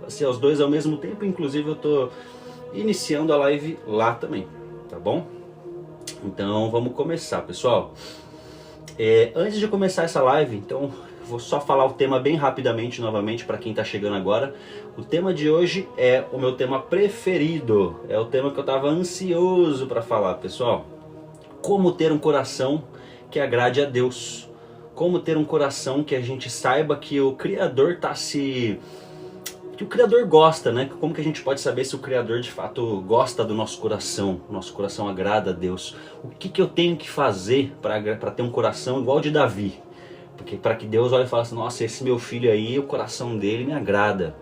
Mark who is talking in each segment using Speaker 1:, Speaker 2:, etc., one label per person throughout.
Speaker 1: ser os dois ao mesmo tempo, inclusive eu tô iniciando a live lá também, tá bom? Então vamos começar, pessoal. Antes de começar essa live, então vou só falar o tema bem rapidamente novamente para quem está chegando agora. O tema de hoje é o meu tema preferido, é o tema que eu estava ansioso para falar, pessoal. Como ter um coração que agrade a Deus. Como ter um coração que a gente saiba que o Criador que o Criador gosta, né? Como que a gente pode saber se o Criador de fato gosta do nosso coração agrada a Deus? O que eu tenho que fazer para ter um coração igual ao de Davi? Porque para que Deus olhe e fale assim, nossa, esse meu filho aí, o coração dele me agrada.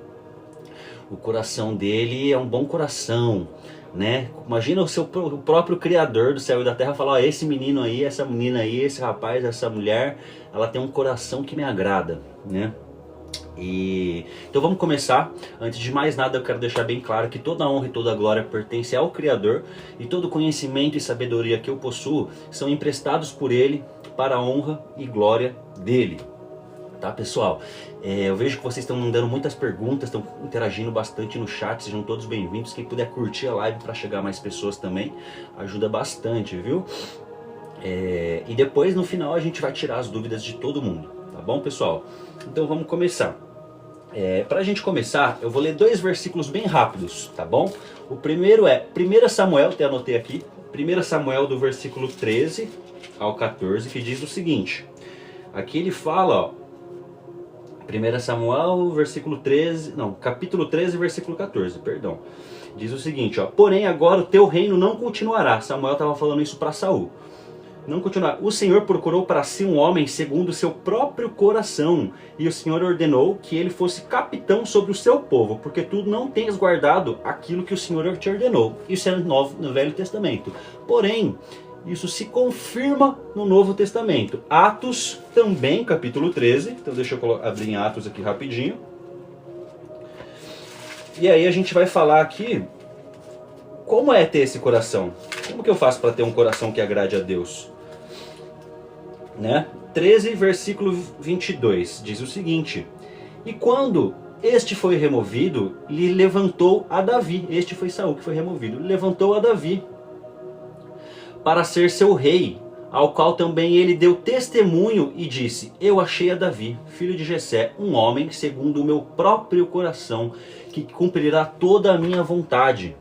Speaker 1: O coração dele é um bom coração, né? Imagina o próprio Criador do céu e da terra falar, ó, esse menino aí, essa menina aí, esse rapaz, essa mulher, ela tem um coração que me agrada, né? Então vamos começar. Antes de mais nada eu quero deixar bem claro que toda a honra e toda a glória pertence ao Criador e todo conhecimento e sabedoria que eu possuo são emprestados por Ele para a honra e glória dele. Tá, pessoal? Eu vejo que vocês estão mandando muitas perguntas, estão interagindo bastante no chat, sejam todos bem-vindos. Quem puder curtir a live para chegar a mais pessoas também ajuda bastante, viu? E depois no final a gente vai tirar as dúvidas de todo mundo, tá bom, pessoal? Então vamos começar. Para a gente começar, eu vou ler 2 versículos bem rápidos, tá bom? O primeiro é 1 Samuel, até anotei aqui, 1 Samuel do versículo 13 ao 14, que diz o seguinte. Aqui ele fala, ó, 1 Samuel, versículo 13, não, capítulo 13, versículo 14, perdão. Diz o seguinte, ó, porém agora o teu reino não continuará. Samuel estava falando isso para Saul. Não continuar. O Senhor procurou para si um homem segundo o seu próprio coração, e o Senhor ordenou que ele fosse capitão sobre o seu povo, porque tu não tens guardado aquilo que o Senhor te ordenou. Isso é no Velho Testamento. Porém, isso se confirma no Novo Testamento. Atos também, capítulo 13. Então deixa eu abrir em Atos aqui rapidinho. E aí a gente vai falar aqui como é ter esse coração. Como que eu faço para ter um coração que agrade a Deus? Né? 13, versículo 22, diz o seguinte. E quando este foi removido, lhe levantou a Davi. Este foi Saul que foi removido. Lhe levantou a Davi para ser seu rei, ao qual também ele deu testemunho e disse, eu achei a Davi, filho de Jessé, um homem segundo o meu próprio coração, que cumprirá toda a minha vontade.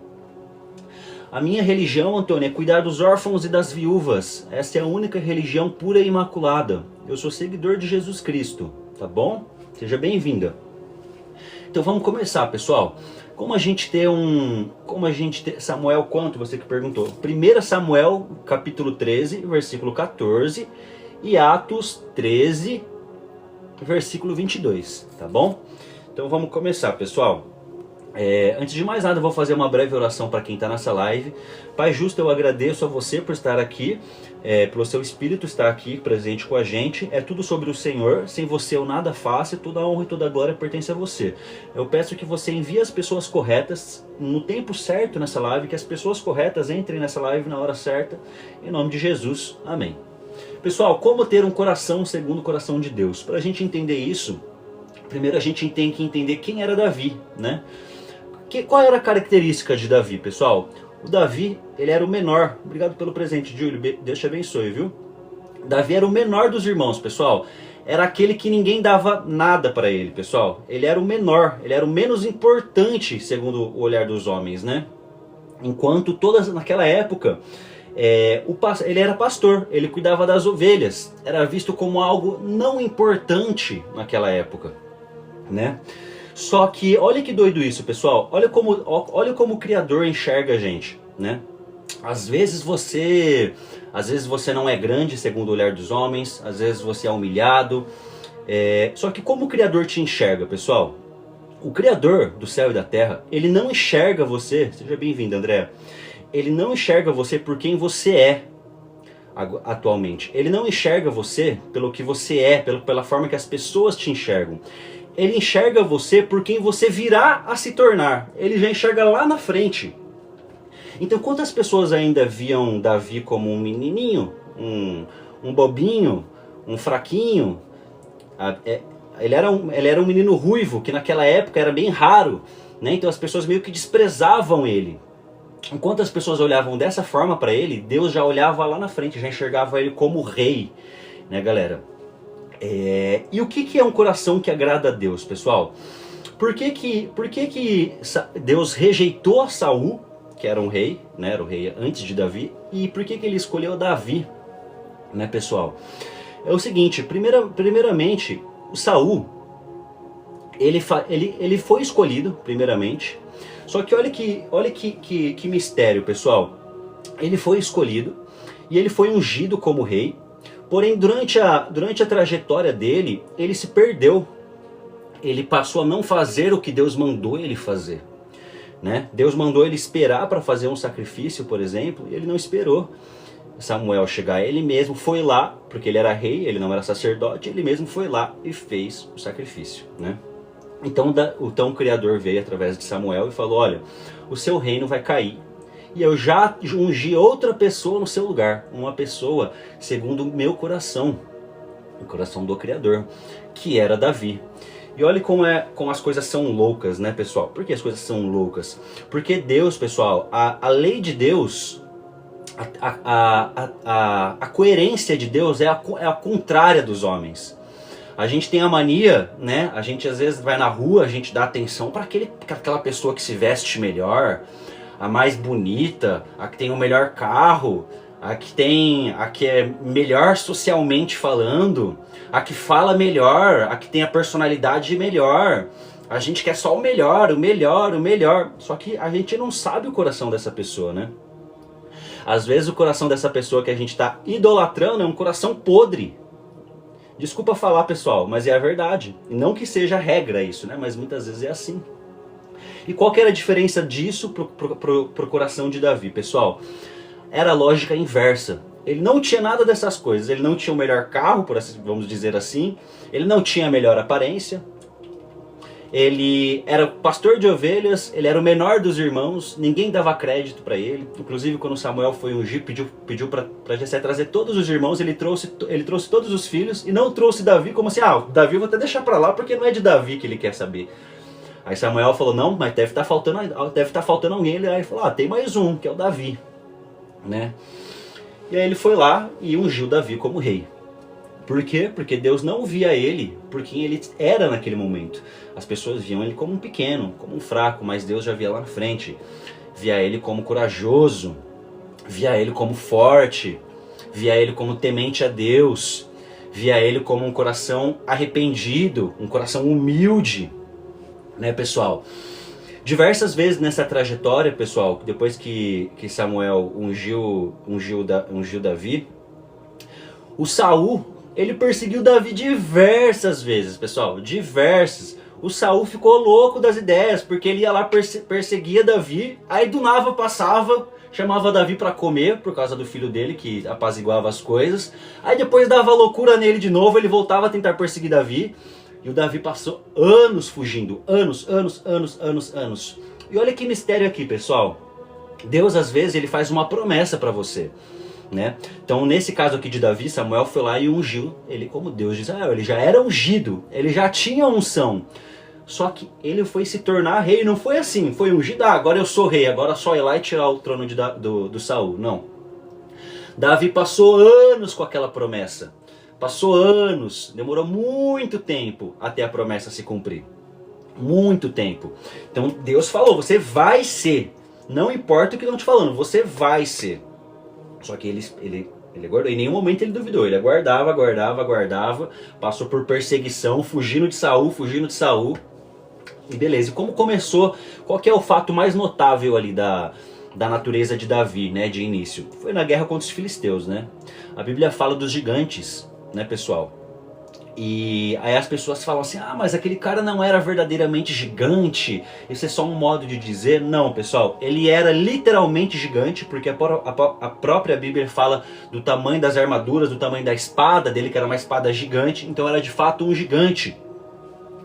Speaker 1: A minha religião, Antônio, é cuidar dos órfãos e das viúvas. Essa é a única religião pura e imaculada. Eu sou seguidor de Jesus Cristo, tá bom? Seja bem-vinda. Então vamos começar, pessoal. Samuel quanto? Você que perguntou. 1 Samuel, capítulo 13, versículo 14. E Atos 13, versículo 22, tá bom? Então vamos começar, pessoal. Antes de mais nada, eu vou fazer uma breve oração para quem está nessa live. Pai justo, eu agradeço a você por estar aqui, pelo seu Espírito estar aqui presente com a gente. É tudo sobre o Senhor, sem você eu nada faço, toda a honra e toda a glória pertence a você. Eu peço que você envie as pessoas corretas no tempo certo nessa live, que as pessoas corretas entrem nessa live na hora certa, em nome de Jesus, amém. Pessoal, como ter um coração segundo o coração de Deus? Para a gente entender isso, primeiro a gente tem que entender quem era Davi, né? Qual era a característica de Davi, pessoal? O Davi, ele era o menor. Obrigado pelo presente, Júlio. Deus te abençoe, viu? Davi era o menor dos irmãos, pessoal. Era aquele que ninguém dava nada para ele, pessoal. Ele era o menor, ele era o menos importante, segundo o olhar dos homens, né? Enquanto naquela época, ele era pastor, ele cuidava das ovelhas. Era visto como algo não importante naquela época, né? Só que, olha que doido isso, pessoal. Olha como o Criador enxerga a gente, né? Às vezes você não é grande segundo o olhar dos homens, às vezes você é humilhado. Só que como o Criador te enxerga, pessoal? O Criador do céu e da terra, ele não enxerga você, seja bem-vindo, André. Ele não enxerga você por quem você é atualmente. Ele não enxerga você pelo que você é, pela forma que as pessoas te enxergam. Ele enxerga você por quem você virá a se tornar. Ele já enxerga lá na frente. Então quantas pessoas ainda viam Davi como um menininho, um bobinho, um fraquinho? ele era um menino ruivo, que naquela época era bem raro, né? Então as pessoas meio que desprezavam ele. Enquanto as pessoas olhavam dessa forma para ele, Deus já olhava lá na frente, já enxergava ele como rei, né, galera? E o que é um coração que agrada a Deus, pessoal? Por que Deus rejeitou Saul, que era um rei, né, era o rei antes de Davi, e por que ele escolheu Davi, né, pessoal? É o seguinte, primeiramente, o Saul, ele foi escolhido, primeiramente, só que olha que mistério, pessoal. Ele foi escolhido e ele foi ungido como rei, porém durante a trajetória dele, ele se perdeu. Ele passou a não fazer o que Deus mandou ele fazer, né? Deus mandou ele esperar para fazer um sacrifício, por exemplo, e ele não esperou Samuel chegar. Ele mesmo foi lá, porque ele era rei, ele não era sacerdote, ele mesmo foi lá e fez o sacrifício, né? Então o Criador veio através de Samuel e falou: olha, o seu reino vai cair, e eu já ungi outra pessoa no seu lugar, uma pessoa segundo o meu coração, o coração do Criador, que era Davi. E olha como as coisas são loucas, né, pessoal? Por que as coisas são loucas? Porque Deus, pessoal, a lei de Deus, a coerência de Deus é a contrária dos homens. A gente tem a mania, né? A gente às vezes vai na rua, a gente dá atenção para aquela pessoa que se veste melhor, a mais bonita, a que tem o melhor carro, a que é melhor socialmente falando, a que fala melhor, a que tem a personalidade melhor. A gente quer só o melhor, o melhor, o melhor. Só que a gente não sabe o coração dessa pessoa, né? Às vezes o coração dessa pessoa que a gente está idolatrando é um coração podre. Desculpa falar, pessoal, mas é a verdade. E não que seja regra isso, né? Mas muitas vezes é assim. E qual que era a diferença disso pro coração de Davi, pessoal? Era a lógica inversa. Ele não tinha nada dessas coisas. Ele não tinha o melhor carro, vamos dizer assim. Ele não tinha a melhor aparência. Ele era pastor de ovelhas, ele era o menor dos irmãos, ninguém dava crédito para ele. Inclusive quando Samuel foi ungir, pediu para Jessé trazer todos os irmãos, ele trouxe todos os filhos e não trouxe Davi, como assim, Davi eu vou até deixar para lá porque não é de Davi que ele quer saber. Aí Samuel falou, não, mas deve estar faltando alguém. Ele falou, tem mais um, que é o Davi, né? E aí ele foi lá e ungiu Davi como rei. Por quê? Porque Deus não via ele por quem ele era naquele momento. As pessoas viam ele como um pequeno, como um fraco, mas Deus já via lá na frente. Via ele como corajoso, via ele como forte, via ele como temente a Deus, via ele como um coração arrependido, um coração humilde, né, pessoal? Diversas vezes nessa trajetória, pessoal, depois que Samuel ungiu Davi, o Saul, ele perseguiu Davi diversas vezes, pessoal, diversas. O Saul ficou louco das ideias, porque ele ia lá, perseguia Davi, aí do nada passava, chamava Davi para comer, por causa do filho dele, que apaziguava as coisas. Aí depois dava loucura nele de novo, ele voltava a tentar perseguir Davi. E o Davi passou anos fugindo, anos. E olha que mistério aqui, pessoal. Deus, às vezes, ele faz uma promessa para você, né? Então, nesse caso aqui de Davi, Samuel foi lá e ungiu ele como Deus de Israel. Ele já era ungido, ele já tinha unção. Só que ele foi se tornar rei, não foi assim, foi ungido, agora eu sou rei, agora só ir lá e tirar o trono do Saul. Não. Davi passou anos com aquela promessa. Passou anos, demorou muito tempo até a promessa se cumprir. Muito tempo. Então Deus falou, você vai ser. Não importa o que estão te falando, você vai ser. Só que ele aguardou, em nenhum momento ele duvidou. Ele aguardava. Passou por perseguição, fugindo de Saul. E beleza, e como começou, qual que é o fato mais notável ali da natureza de Davi, né, de início? Foi na guerra contra os filisteus, né? A Bíblia fala dos gigantes, né, pessoal? E aí as pessoas falam assim, mas aquele cara não era verdadeiramente gigante, isso é só um modo de dizer. Não, pessoal, ele era literalmente gigante, porque a própria Bíblia fala do tamanho das armaduras, do tamanho da espada dele, que era uma espada gigante, então era de fato um gigante,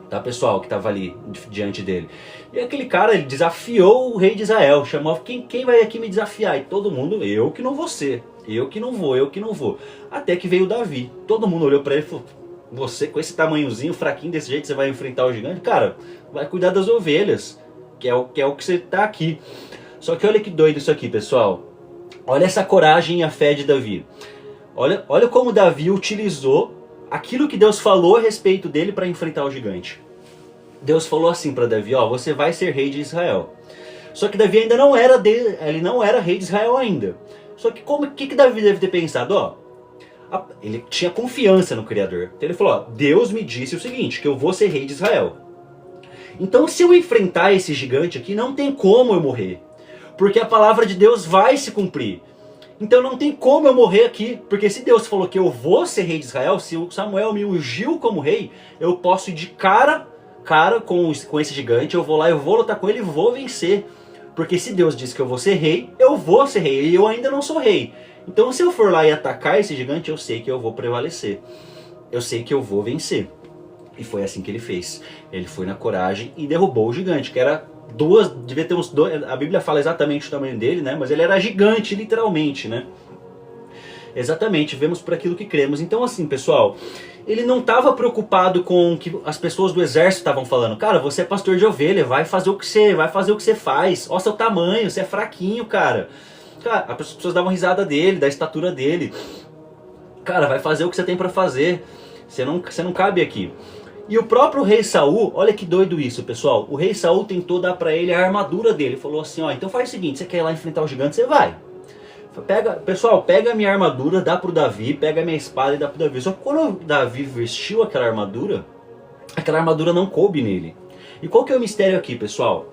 Speaker 1: tá, pessoal, que estava ali diante dele. E aquele cara, ele desafiou o rei de Israel, chamou, quem vai aqui me desafiar? E todo mundo, eu que não vou ser. Eu que não vou. Até que veio Davi. Todo mundo olhou para ele e falou, Você com esse tamanhozinho, fraquinho desse jeito, você vai enfrentar o gigante? Cara, vai cuidar das ovelhas, que é o que você tá aqui. Só que olha que doido isso aqui, pessoal. Olha essa coragem e a fé de Davi. Olha como Davi utilizou aquilo que Deus falou a respeito dele para enfrentar o gigante. Deus falou assim para Davi, ó, você vai ser rei de Israel. Só que Davi ainda não era ele não era rei de Israel ainda. Só que que Davi deve ter pensado, ó? Ele tinha confiança no Criador. Então ele falou, ó, Deus me disse o seguinte, que eu vou ser rei de Israel. Então se eu enfrentar esse gigante aqui, não tem como eu morrer. Porque a palavra de Deus vai se cumprir. Então não tem como eu morrer aqui, porque se Deus falou que eu vou ser rei de Israel, se o Samuel me ungiu como rei, eu posso ir de cara com esse gigante, eu vou lá, eu vou lutar com ele e vou vencer. Porque se Deus disse que eu vou ser rei, eu vou ser rei, e eu ainda não sou rei. Então se eu for lá e atacar esse gigante, eu sei que eu vou prevalecer. Eu sei que eu vou vencer. E foi assim que ele fez. Ele foi na coragem e derrubou o gigante, que era devia ter uns dois, a Bíblia fala exatamente o tamanho dele, né? Mas ele era gigante, literalmente, né? Exatamente, vemos por aquilo que cremos. Então assim, pessoal, ele não estava preocupado com o que as pessoas do exército estavam falando. Cara, você é pastor de ovelha, vai fazer o que você faz. Olha seu tamanho, você é fraquinho, cara. Cara, as pessoas davam risada dele, da estatura dele. Cara, vai fazer o que você tem para fazer. Você não cabe aqui. E o próprio rei Saul, olha que doido isso, pessoal. O rei Saul tentou dar pra ele a armadura dele. Falou assim, ó, então faz o seguinte, você quer ir lá enfrentar o gigante, você vai. Pessoal, pega a minha armadura, dá pro Davi, pega a minha espada e dá pro Davi. Só que quando o Davi vestiu aquela armadura não coube nele. E qual que é o mistério aqui, pessoal?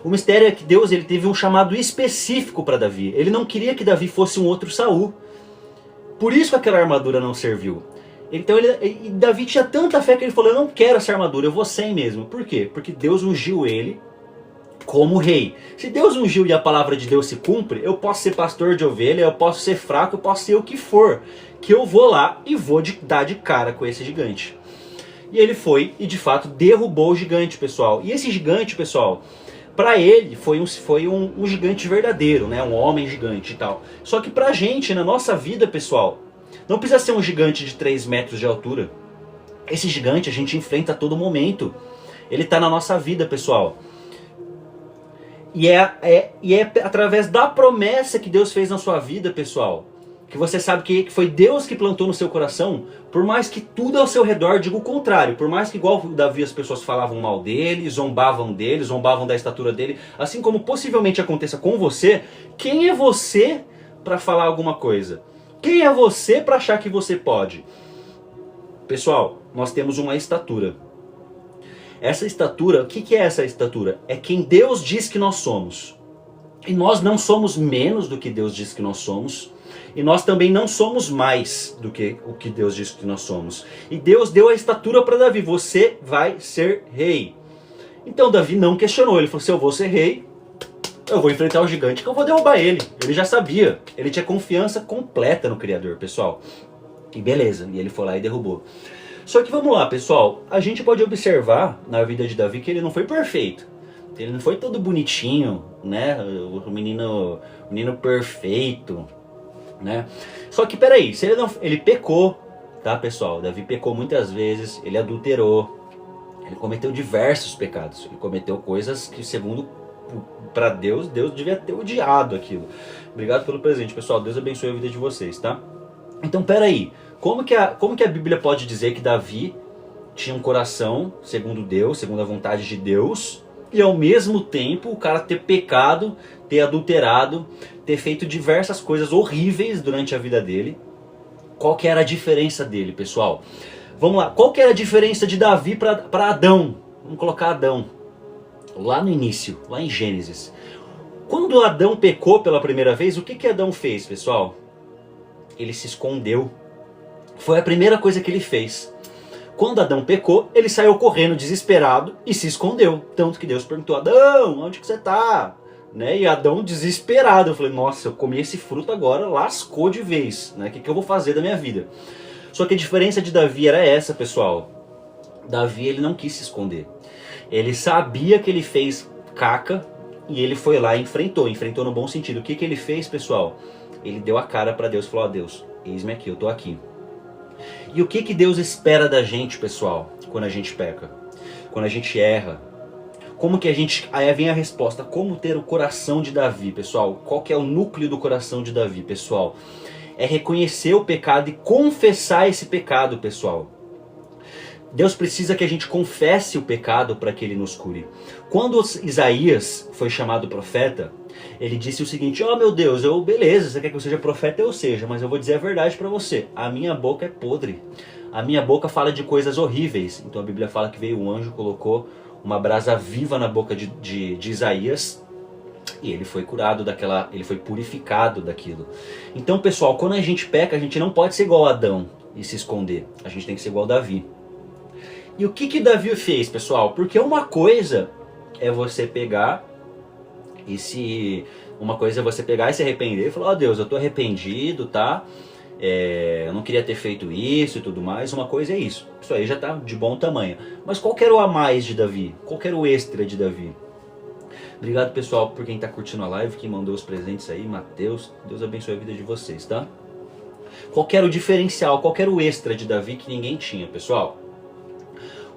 Speaker 1: O mistério é que Deus ele teve um chamado específico para Davi. Ele não queria que Davi fosse um outro Saul. Por isso que aquela armadura não serviu. Então Davi tinha tanta fé que ele falou, eu não quero essa armadura, eu vou sem mesmo. Por quê? Porque Deus ungiu ele como rei. Se Deus ungiu e a palavra de Deus se cumpre, eu posso ser pastor de ovelha, eu posso ser fraco, eu posso ser o que for. Que eu vou lá e vou dar de cara com esse gigante. E ele foi e de fato derrubou o gigante, pessoal. E esse gigante, pessoal, para ele foi um gigante verdadeiro, né? Um homem gigante e tal. Só que pra gente, na nossa vida, pessoal, não precisa ser um gigante de 3 metros de altura. Esse gigante a gente enfrenta a todo momento. Ele está na nossa vida, pessoal. E é através da promessa que Deus fez na sua vida, pessoal, que você sabe que foi Deus que plantou no seu coração, por mais que tudo ao seu redor diga o contrário, por mais que igual Davi as pessoas falavam mal dele, zombavam da estatura dele, assim como possivelmente aconteça com você, quem é você para falar alguma coisa? Quem é você para achar que você pode? Pessoal, nós temos uma estatura. Essa estatura, o que é essa estatura? É quem Deus diz que nós somos. E nós não somos menos do que Deus diz que nós somos. E nós também não somos mais do que o que Deus diz que nós somos. E Deus deu a estatura para Davi. Você vai ser rei. Então Davi não questionou. Ele falou, se eu vou ser rei, eu vou enfrentar o gigante que eu vou derrubar ele. Ele já sabia. Ele tinha confiança completa no Criador, pessoal. E beleza. E ele foi lá e derrubou. Só que vamos lá, pessoal. A gente pode observar na vida de Davi que ele não foi perfeito. Ele não foi todo bonitinho, né? O menino perfeito, né? Só que peraí, se ele pecou, tá, pessoal? Davi pecou muitas vezes, ele adulterou, ele cometeu diversos pecados. Ele cometeu coisas que, segundo para Deus devia ter odiado aquilo. Obrigado pelo presente, pessoal. Deus abençoe a vida de vocês, tá? Então, peraí. Como que a Bíblia pode dizer que Davi tinha um coração segundo Deus, segundo a vontade de Deus, e ao mesmo tempo o cara ter pecado, ter adulterado, ter feito diversas coisas horríveis durante a vida dele? Qual que era a diferença dele, pessoal? Vamos lá, qual que era a diferença de Davi para Adão? Vamos colocar Adão lá no início, lá em Gênesis. Quando Adão pecou pela primeira vez, o que Adão fez, pessoal? Ele se escondeu. Foi a primeira coisa que ele fez. Quando Adão pecou, ele saiu correndo desesperado e se escondeu. Tanto que Deus perguntou, Adão, onde que você tá? Né? E Adão desesperado, eu falei, nossa, eu comi esse fruto agora, lascou de vez. Né? O que eu vou fazer da minha vida? Só que a diferença de Davi era essa, pessoal. Davi, ele não quis se esconder. Ele sabia que ele fez caca e ele foi lá e enfrentou no bom sentido. O que ele fez, pessoal? Ele deu a cara para Deus e falou, Deus, eis-me aqui, eu tô aqui. E o que Deus espera da gente, pessoal, quando a gente peca? Quando a gente erra? Como que a gente... Aí vem a resposta, como ter o coração de Davi, pessoal? Qual que é o núcleo do coração de Davi, pessoal? É reconhecer o pecado e confessar esse pecado, pessoal. Deus precisa que a gente confesse o pecado para que ele nos cure. Quando Isaías foi chamado profeta, ele disse o seguinte: ó, meu Deus, beleza, você quer que eu seja profeta, eu seja, mas eu vou dizer a verdade para você. A minha boca é podre. A minha boca fala de coisas horríveis. Então a Bíblia fala que veio um anjo, colocou uma brasa viva na boca de Isaías, e ele foi curado daquela, ele foi purificado daquilo. Então, pessoal, quando a gente peca, a gente não pode ser igual a Adão e se esconder. A gente tem que ser igual a Davi. E o que Davi fez, pessoal? Porque uma coisa é você pegar e se... Uma coisa é você pegar e se arrepender e falar: ó, Deus, eu tô arrependido, tá? Eu não queria ter feito isso e tudo mais. Uma coisa é isso. Isso aí já tá de bom tamanho. Mas qual que era o a mais de Davi? Qual que era o extra de Davi? Obrigado, pessoal, por quem tá curtindo a live, quem mandou os presentes aí, Mateus. Deus abençoe a vida de vocês, tá? Qual que era o diferencial? Qual que era o extra de Davi que ninguém tinha, pessoal?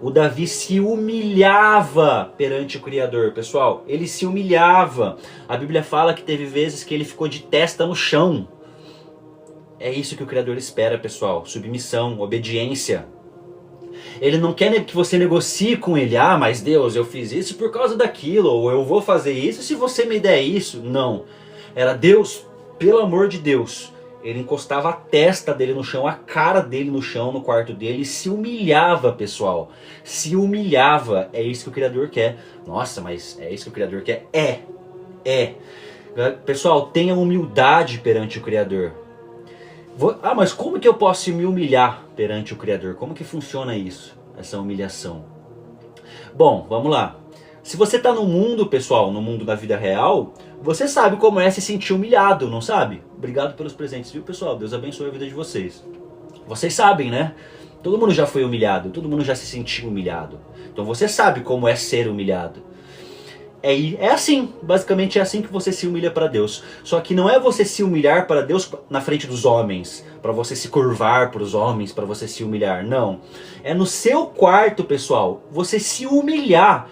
Speaker 1: O Davi se humilhava perante o Criador, pessoal. Ele se humilhava. A Bíblia fala que teve vezes que ele ficou de testa no chão. É isso que o Criador espera, pessoal. Submissão, obediência. Ele não quer que você negocie com ele. Ah, mas Deus, eu fiz isso por causa daquilo. Ou eu vou fazer isso se você me der isso. Não. Era Deus, pelo amor de Deus. Ele encostava a testa dele no chão, a cara dele no chão, no quarto dele, e se humilhava, pessoal. Se humilhava. É isso que o Criador quer. Nossa, mas é isso que o Criador quer? É. Pessoal, tenha humildade perante o Criador. Ah, mas como que eu posso me humilhar perante o Criador? Como que funciona isso, essa humilhação? Bom, vamos lá. Se você está no mundo, pessoal, no mundo da vida real, você sabe como é se sentir humilhado, não sabe? Obrigado pelos presentes, viu, pessoal? Deus abençoe a vida de vocês. Vocês sabem, né? Todo mundo já foi humilhado, todo mundo já se sentiu humilhado. Então você sabe como é ser humilhado. É assim, basicamente é assim que você se humilha para Deus. Só que não é você se humilhar para Deus na frente dos homens, para você se curvar para os homens, para você se humilhar. Não. É no seu quarto, pessoal, você se humilhar.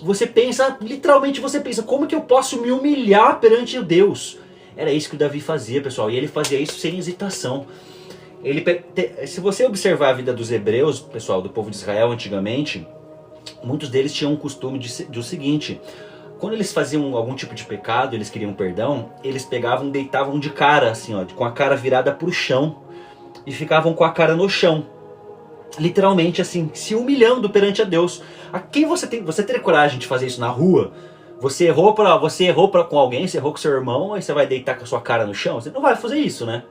Speaker 1: Você pensa, literalmente você pensa, como que eu posso me humilhar perante Deus? Era isso que o Davi fazia, pessoal, e ele fazia isso sem hesitação. Se você observar a vida dos hebreus, pessoal, do povo de Israel antigamente, muitos deles tinham um costume do seguinte: quando eles faziam algum tipo de pecado, eles queriam perdão, eles pegavam, deitavam de cara, assim, ó, com a cara virada pro chão, e ficavam com a cara no chão. Literalmente assim, se humilhando perante a Deus. A quem você teria coragem de fazer isso na rua? Você errou com alguém, você errou com seu irmão, aí você vai deitar com a sua cara no chão? Você não vai fazer isso, né?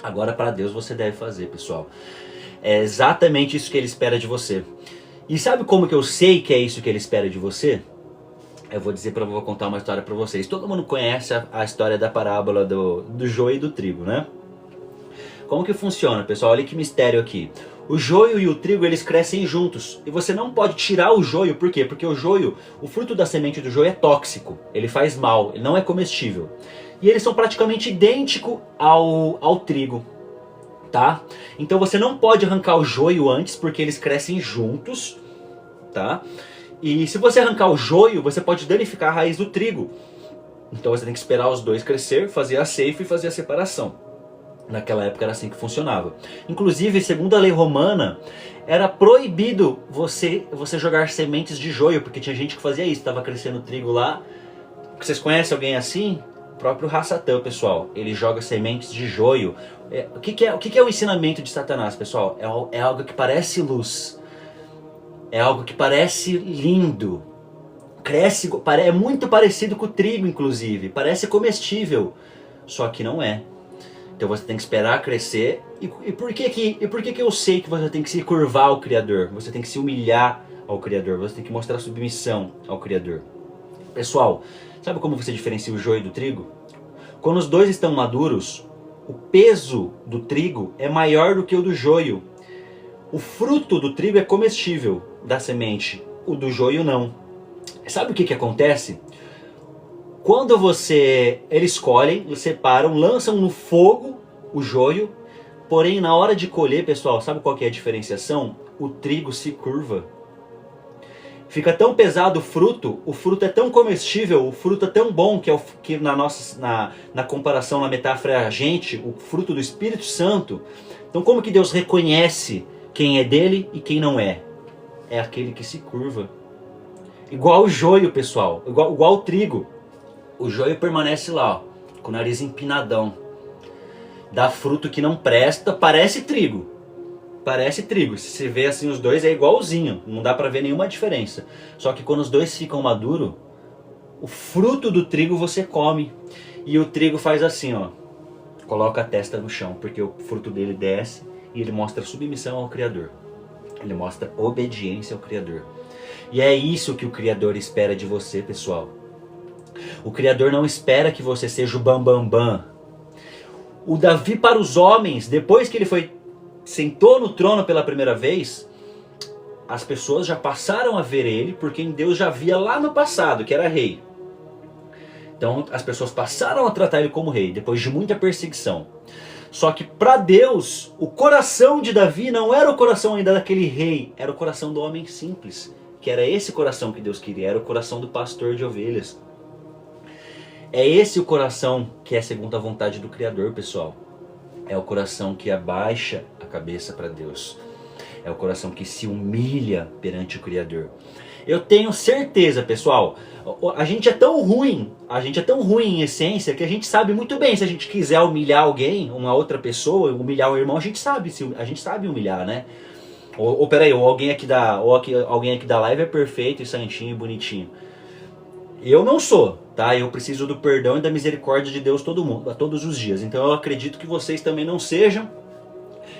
Speaker 1: Agora para Deus você deve fazer, pessoal. É exatamente isso que Ele espera de você. E sabe como que eu sei que é isso que Ele espera de você? Vou contar uma história para vocês. Todo mundo conhece a história da parábola do joio e do trigo, né? Como que funciona, pessoal? Olha que mistério aqui. O joio e o trigo, eles crescem juntos. E você não pode tirar o joio, por quê? Porque o joio, o fruto da semente do joio é tóxico. Ele faz mal, ele não é comestível. E eles são praticamente idênticos ao trigo, tá? Então você não pode arrancar o joio antes, porque eles crescem juntos, tá? E se você arrancar o joio, você pode danificar a raiz do trigo. Então você tem que esperar os dois crescer, fazer a ceifa e fazer a separação. Naquela época era assim que funcionava. Inclusive, segundo a lei romana, era proibido você jogar sementes de joio, porque tinha gente que fazia isso, estava crescendo trigo lá. Vocês conhecem alguém assim? O próprio Rassatã, pessoal, ele joga sementes de joio. O que é o ensinamento de Satanás, pessoal? É algo que parece luz. É algo que parece lindo. Cresce, é muito parecido com o trigo, inclusive. Parece comestível, só que não é. Então você tem que esperar crescer. E por que eu sei que você tem que se curvar ao Criador? Você tem que se humilhar ao Criador. Você tem que mostrar submissão ao Criador. Pessoal, sabe como você diferencia o joio do trigo? Quando os dois estão maduros, o peso do trigo é maior do que o do joio. O fruto do trigo é comestível da semente, o do joio não. Sabe o que acontece? Quando eles colhem, separam, lançam no fogo o joio, Porém, na hora de colher, pessoal, sabe qual que é a diferenciação? O trigo se curva. Fica tão pesado o fruto é tão comestível, o fruto é tão bom que na comparação, na metáfora é a gente, o fruto do Espírito Santo. Então como que Deus reconhece quem é dele e quem não é? É aquele que se curva. Igual o joio, pessoal, igual o trigo. O joio permanece lá, ó, com o nariz empinadão. Dá fruto que não presta, parece trigo. Parece trigo, se você vê assim os dois é igualzinho, não dá pra ver nenhuma diferença. Só que quando os dois ficam maduros, o fruto do trigo você come. E o trigo faz assim, ó, coloca a testa no chão, porque o fruto dele desce e ele mostra submissão ao Criador. Ele mostra obediência ao Criador. E é isso que o Criador espera de você, pessoal. O Criador não espera que você seja o bambambam. Bam, bam. O Davi para os homens, depois que ele sentou no trono pela primeira vez, as pessoas já passaram a ver ele por quem Deus já via lá no passado, que era rei. Então as pessoas passaram a tratar ele como rei, depois de muita perseguição. Só que para Deus, o coração de Davi não era o coração ainda daquele rei, era o coração do homem simples, que era esse coração que Deus queria, era o coração do pastor de ovelhas. É esse o coração que é segundo a vontade do Criador, pessoal. É o coração que abaixa a cabeça para Deus. É o coração que se humilha perante o Criador. Eu tenho certeza, pessoal, a gente é tão ruim em essência, que a gente sabe muito bem, se a gente quiser humilhar alguém, uma outra pessoa, humilhar o irmão, a gente sabe humilhar, né? Ou peraí, alguém aqui da live é perfeito e santinho e bonitinho. Eu não sou, tá? Eu preciso do perdão e da misericórdia de Deus todos os dias. Então eu acredito que vocês também não sejam.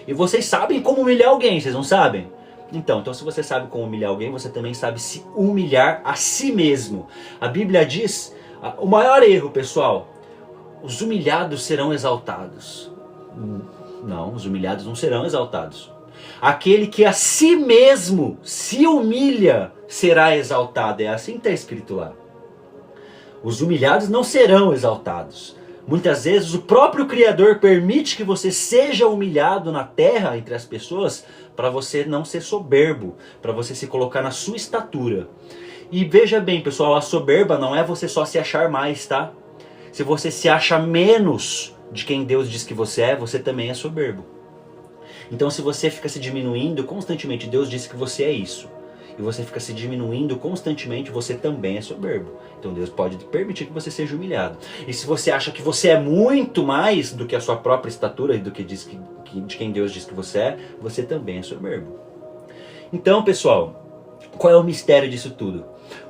Speaker 1: E vocês sabem como humilhar alguém, vocês não sabem? Então se você sabe como humilhar alguém, você também sabe se humilhar a si mesmo. A Bíblia diz, o maior erro, pessoal, os humilhados serão exaltados. Não, os humilhados não serão exaltados. Aquele que a si mesmo se humilha será exaltado. É assim que está escrito lá. Os humilhados não serão exaltados. Muitas vezes o próprio Criador permite que você seja humilhado na terra entre as pessoas para você não ser soberbo, para você se colocar na sua estatura. E veja bem, pessoal, a soberba não é você só se achar mais, tá? Se você se acha menos de quem Deus diz que você também é soberbo. Então se você fica se diminuindo constantemente, Deus disse que você é isso, e você fica se diminuindo constantemente, você também é soberbo. Então Deus pode permitir que você seja humilhado. E se você acha que você é muito mais do que a sua própria estatura e do que diz de quem Deus diz que você também é soberbo. Então, pessoal, qual é o mistério disso tudo?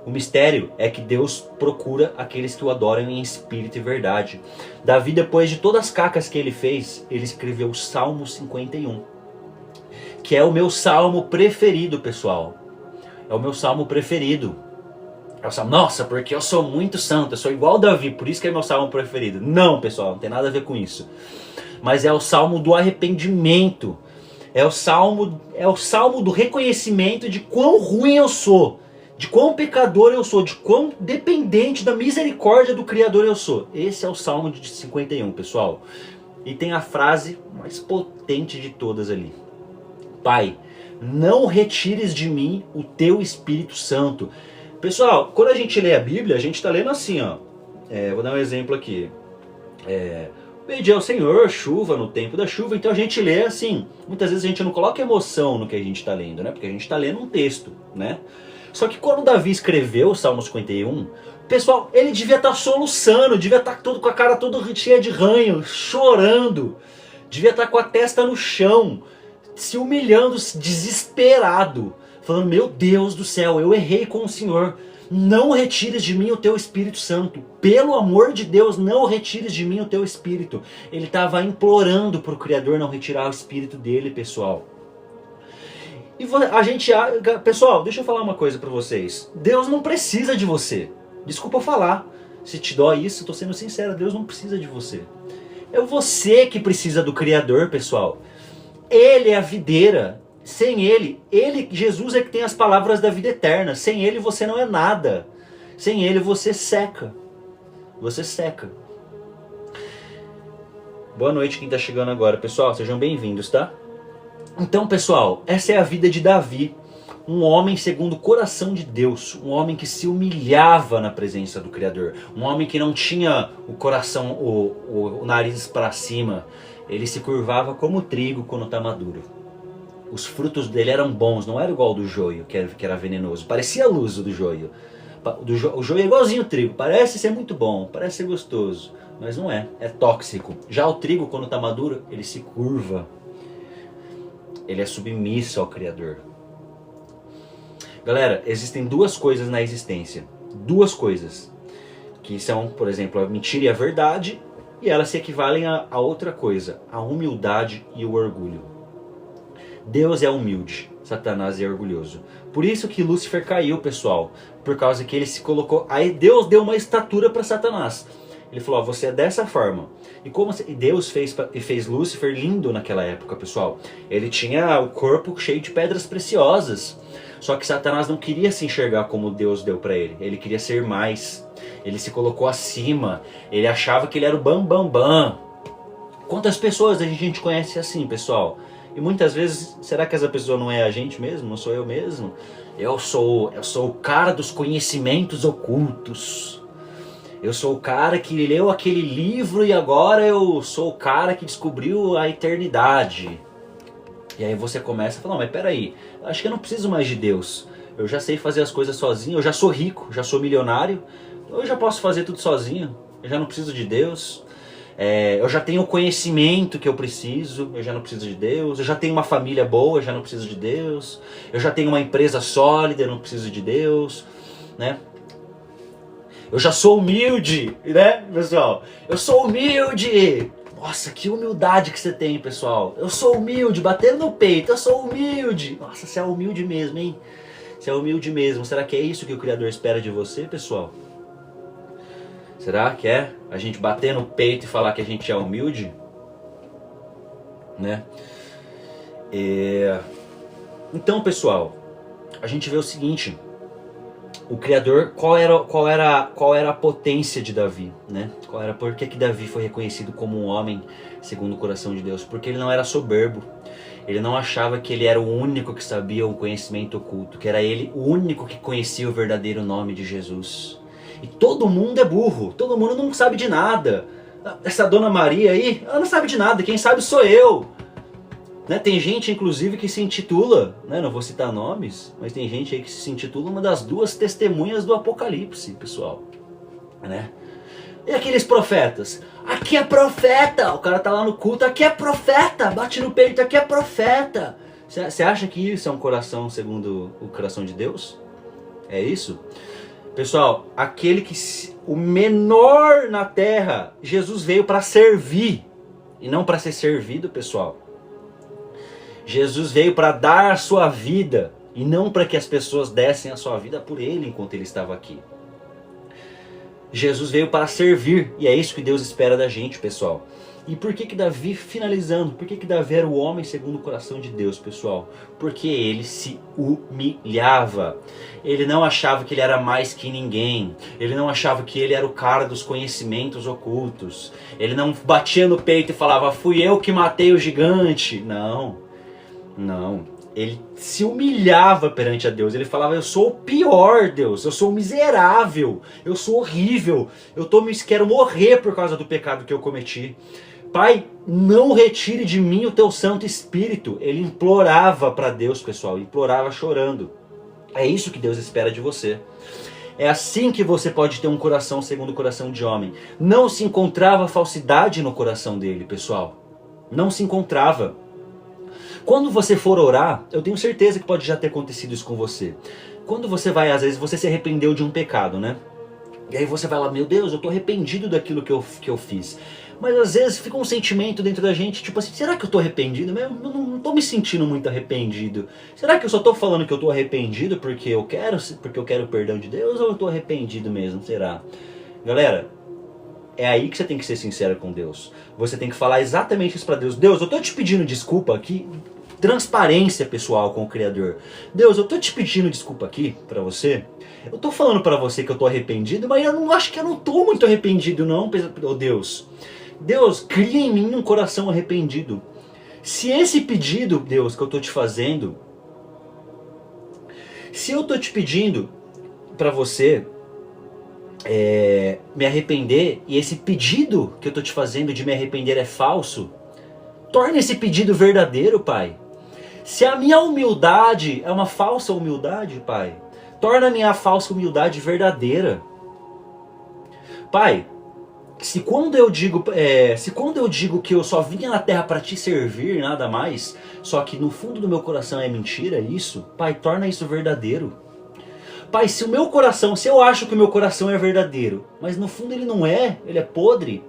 Speaker 1: O mistério é que Deus procura aqueles que o adoram em espírito e verdade. Davi, depois de todas as cacas que ele fez, ele escreveu o Salmo 51, que é o meu salmo preferido, pessoal. É o meu salmo preferido. É o salmo, nossa, porque eu sou muito santo, eu sou igual Davi, por isso que é meu salmo preferido. Não, pessoal, não tem nada a ver com isso. Mas é o salmo do arrependimento. É o salmo do reconhecimento de quão ruim eu sou, de quão pecador eu sou, de quão dependente da misericórdia do Criador eu sou. Esse é o Salmo de 51, pessoal. E tem a frase mais potente de todas ali. Pai, não retires de mim o teu Espírito Santo. Pessoal, quando a gente lê a Bíblia, a gente está lendo assim, ó. Vou dar um exemplo aqui. Pedir ao Senhor chuva no tempo da chuva, então a gente lê assim. Muitas vezes a gente não coloca emoção no que a gente está lendo, né? Porque a gente está lendo um texto, né? Só que quando Davi escreveu o Salmo 51, pessoal, ele devia estar soluçando, devia estar com a cara toda cheia de ranho, chorando, devia estar com a testa no chão, se humilhando, desesperado, falando, meu Deus do céu, eu errei com o Senhor, não retires de mim o teu Espírito Santo, pelo amor de Deus, não retires de mim o teu Espírito. Ele estava implorando para o Criador não retirar o Espírito dele, pessoal. E pessoal, deixa eu falar uma coisa para vocês, Deus não precisa de você, desculpa eu falar, se te dói isso, eu tô sendo sincero, Deus não precisa de você. É você que precisa do Criador, pessoal. Ele é a videira. Sem ele, Jesus é que tem as palavras da vida eterna. Sem ele você não é nada. Sem ele você seca. Você seca. Boa noite quem está chegando agora, pessoal. Sejam bem-vindos, tá? Então, pessoal, essa é a vida de Davi. Um homem segundo o coração de Deus. Um homem que se humilhava na presença do Criador. Um homem que não tinha o coração, o nariz para cima. Ele se curvava como o trigo quando está maduro. Os frutos dele eram bons, não era igual ao do joio, que era venenoso. Parecia a luz do joio. O joio é igualzinho o trigo, parece ser muito bom, parece ser gostoso, mas não é, é tóxico. Já o trigo, quando está maduro, ele se curva. Ele é submisso ao Criador. Galera, existem duas coisas na existência. Duas coisas. Que são, por exemplo, a mentira e a verdade, e elas se equivalem a outra coisa, a humildade e o orgulho. Deus é humilde, Satanás é orgulhoso. Por isso que Lúcifer caiu, pessoal. Por causa que ele se colocou... Aí Deus deu uma estatura para Satanás. Ele falou, ó, você é dessa forma. E como Deus fez Lúcifer lindo naquela época, pessoal. Ele tinha o corpo cheio de pedras preciosas. Só que Satanás não queria se enxergar como Deus deu para ele. Ele queria ser mais. Ele se colocou acima. Ele achava que ele era o bam, bam, bam. Quantas pessoas a gente conhece assim, pessoal? E muitas vezes, será que essa pessoa não é a gente mesmo? Não sou eu mesmo? Eu sou o cara dos conhecimentos ocultos. Eu sou o cara que leu aquele livro e agora eu sou o cara que descobriu a eternidade. E aí você começa a falar, não, mas peraí, acho que eu não preciso mais de Deus. Eu já sei fazer as coisas sozinho, eu já sou rico, já sou milionário. Eu já posso fazer tudo sozinho, eu já não preciso de Deus. Eu já tenho o conhecimento que eu preciso, eu já não preciso de Deus. Eu já tenho uma família boa, eu já não preciso de Deus. Eu já tenho uma empresa sólida, eu não preciso de Deus, né? Eu já sou humilde, né, pessoal? Eu sou humilde! Nossa, que humildade que você tem, pessoal. Eu sou humilde, batendo no peito, eu sou humilde. Nossa, você é humilde mesmo, hein? Você é humilde mesmo. Será que é isso que o Criador espera de você, pessoal? Será que é a gente bater no peito e falar que a gente é humilde? Né? Então, pessoal, a gente vê o seguinte. O Criador, qual era a potência de Davi? Né? Por que Davi foi reconhecido como um homem segundo o coração de Deus? Porque ele não era soberbo. Ele não achava que ele era o único que sabia o conhecimento oculto. Que era ele o único que conhecia o verdadeiro nome de Jesus. E todo mundo é burro, todo mundo não sabe de nada. Essa Dona Maria aí, ela não sabe de nada, quem sabe sou eu. Né? Tem gente, inclusive, que se intitula, né? Não vou citar nomes, mas tem gente aí que se intitula uma das duas testemunhas do Apocalipse, pessoal. Né? E aqueles profetas? Aqui é profeta! O cara tá lá no culto, aqui é profeta! Bate no peito, aqui é profeta! Você acha que isso é um coração segundo o coração de Deus? É isso? Pessoal, o menor na terra, Jesus veio para servir e não para ser servido, pessoal. Jesus veio para dar a sua vida e não para que as pessoas dessem a sua vida por ele enquanto ele estava aqui. Jesus veio para servir e é isso que Deus espera da gente, pessoal. E por que Davi, finalizando, por que Davi era o homem segundo o coração de Deus, pessoal? Porque ele se humilhava. Ele não achava que ele era mais que ninguém. Ele não achava que ele era o cara dos conhecimentos ocultos. Ele não batia no peito e falava, fui eu que matei o gigante. Não, não. Ele se humilhava perante a Deus. Ele falava, eu sou o pior, Deus. Eu sou o miserável. Eu sou horrível. Quero morrer por causa do pecado que eu cometi. Pai, não retire de mim o teu Santo Espírito. Ele implorava para Deus, pessoal. Implorava chorando. É isso que Deus espera de você. É assim que você pode ter um coração segundo o coração de homem. Não se encontrava falsidade no coração dele, pessoal. Não se encontrava. Quando você for orar, eu tenho certeza que pode já ter acontecido isso com você. Quando você vai, às vezes, você se arrependeu de um pecado, né? E aí você vai lá, meu Deus, eu tô arrependido daquilo que eu fiz. Mas às vezes fica um sentimento dentro da gente, tipo assim, será que eu tô arrependido? Eu não tô me sentindo muito arrependido. Será que eu só tô falando que eu tô arrependido porque eu quero o perdão de Deus? Ou eu tô arrependido mesmo? Será? Galera, é aí que você tem que ser sincero com Deus. Você tem que falar exatamente isso pra Deus. Deus, eu tô te pedindo desculpa aqui. Transparência pessoal com o Criador. Deus, eu tô te pedindo desculpa aqui pra você. Eu tô falando pra você que eu tô arrependido, mas eu não acho que eu não tô muito arrependido não, oh Deus. Deus, cria em mim um coração arrependido. Se esse pedido, Deus, que eu estou te fazendo, se eu estou te pedindo para você me arrepender, e esse pedido que eu estou te fazendo de me arrepender é falso, torne esse pedido verdadeiro, Pai. Se a minha humildade é uma falsa humildade, Pai, torna a minha falsa humildade verdadeira. Pai, se quando eu digo que eu só vinha na terra para te servir, nada mais, só que no fundo do meu coração é mentira isso, Pai, torna isso verdadeiro. Pai, se eu acho que o meu coração é verdadeiro, mas no fundo ele não é, ele é podre,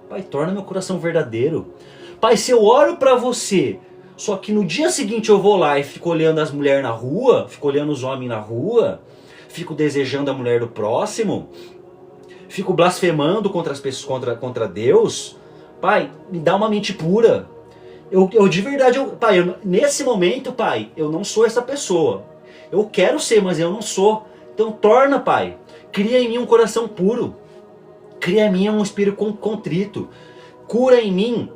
Speaker 1: Pai, torna meu coração verdadeiro. Pai, se eu oro para você, só que no dia seguinte eu vou lá e fico olhando as mulheres na rua, fico olhando os homens na rua, fico desejando a mulher do próximo, fico blasfemando contra as pessoas, contra Deus, Pai, me dá uma mente pura. Eu de verdade, Pai, nesse momento, Pai, eu não sou essa pessoa. Eu quero ser, mas eu não sou. Então torna, Pai, cria em mim um coração puro. Cria em mim um espírito contrito. Cura em mim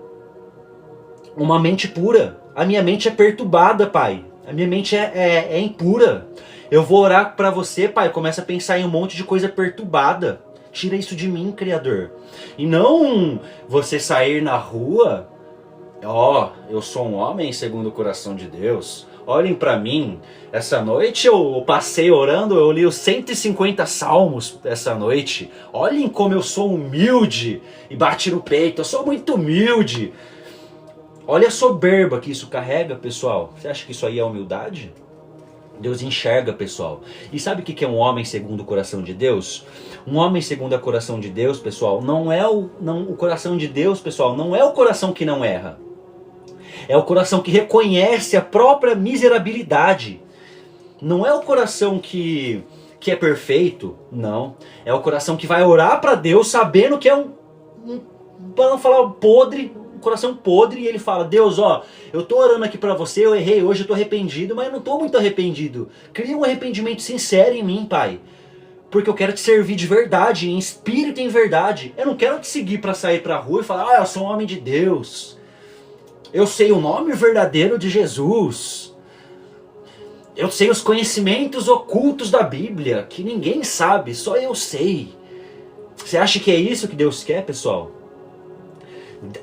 Speaker 1: uma mente pura. A minha mente é perturbada, Pai. A minha mente é impura. Eu vou orar pra você, Pai, começa a pensar em um monte de coisa perturbada. Tira isso de mim, Criador. E não você sair na rua, eu sou um homem segundo o coração de Deus. Olhem pra mim, essa noite eu passei orando, eu li os 150 salmos essa noite. Olhem como eu sou humilde e bate no peito, eu sou muito humilde. Olha a soberba que isso carrega, pessoal. Você acha que isso aí é humildade? Deus enxerga, pessoal. E sabe o que é um homem segundo o coração de Deus? Um homem segundo o coração de Deus, pessoal, o coração de Deus, pessoal, não é o coração que não erra. É o coração que reconhece a própria miserabilidade. Não é o coração que é perfeito, não. É o coração que vai orar para Deus sabendo que é para não falar podre, um coração podre, e ele fala: Deus, eu tô orando aqui para você, eu errei hoje, eu tô arrependido, mas eu não tô muito arrependido. Cria um arrependimento sincero em mim, Pai. Porque eu quero te servir de verdade, em espírito e em verdade. Eu não quero te seguir para sair pra rua e falar: eu sou um homem de Deus. Eu sei o nome verdadeiro de Jesus. Eu sei os conhecimentos ocultos da Bíblia, que ninguém sabe, só eu sei. Você acha que é isso que Deus quer, pessoal?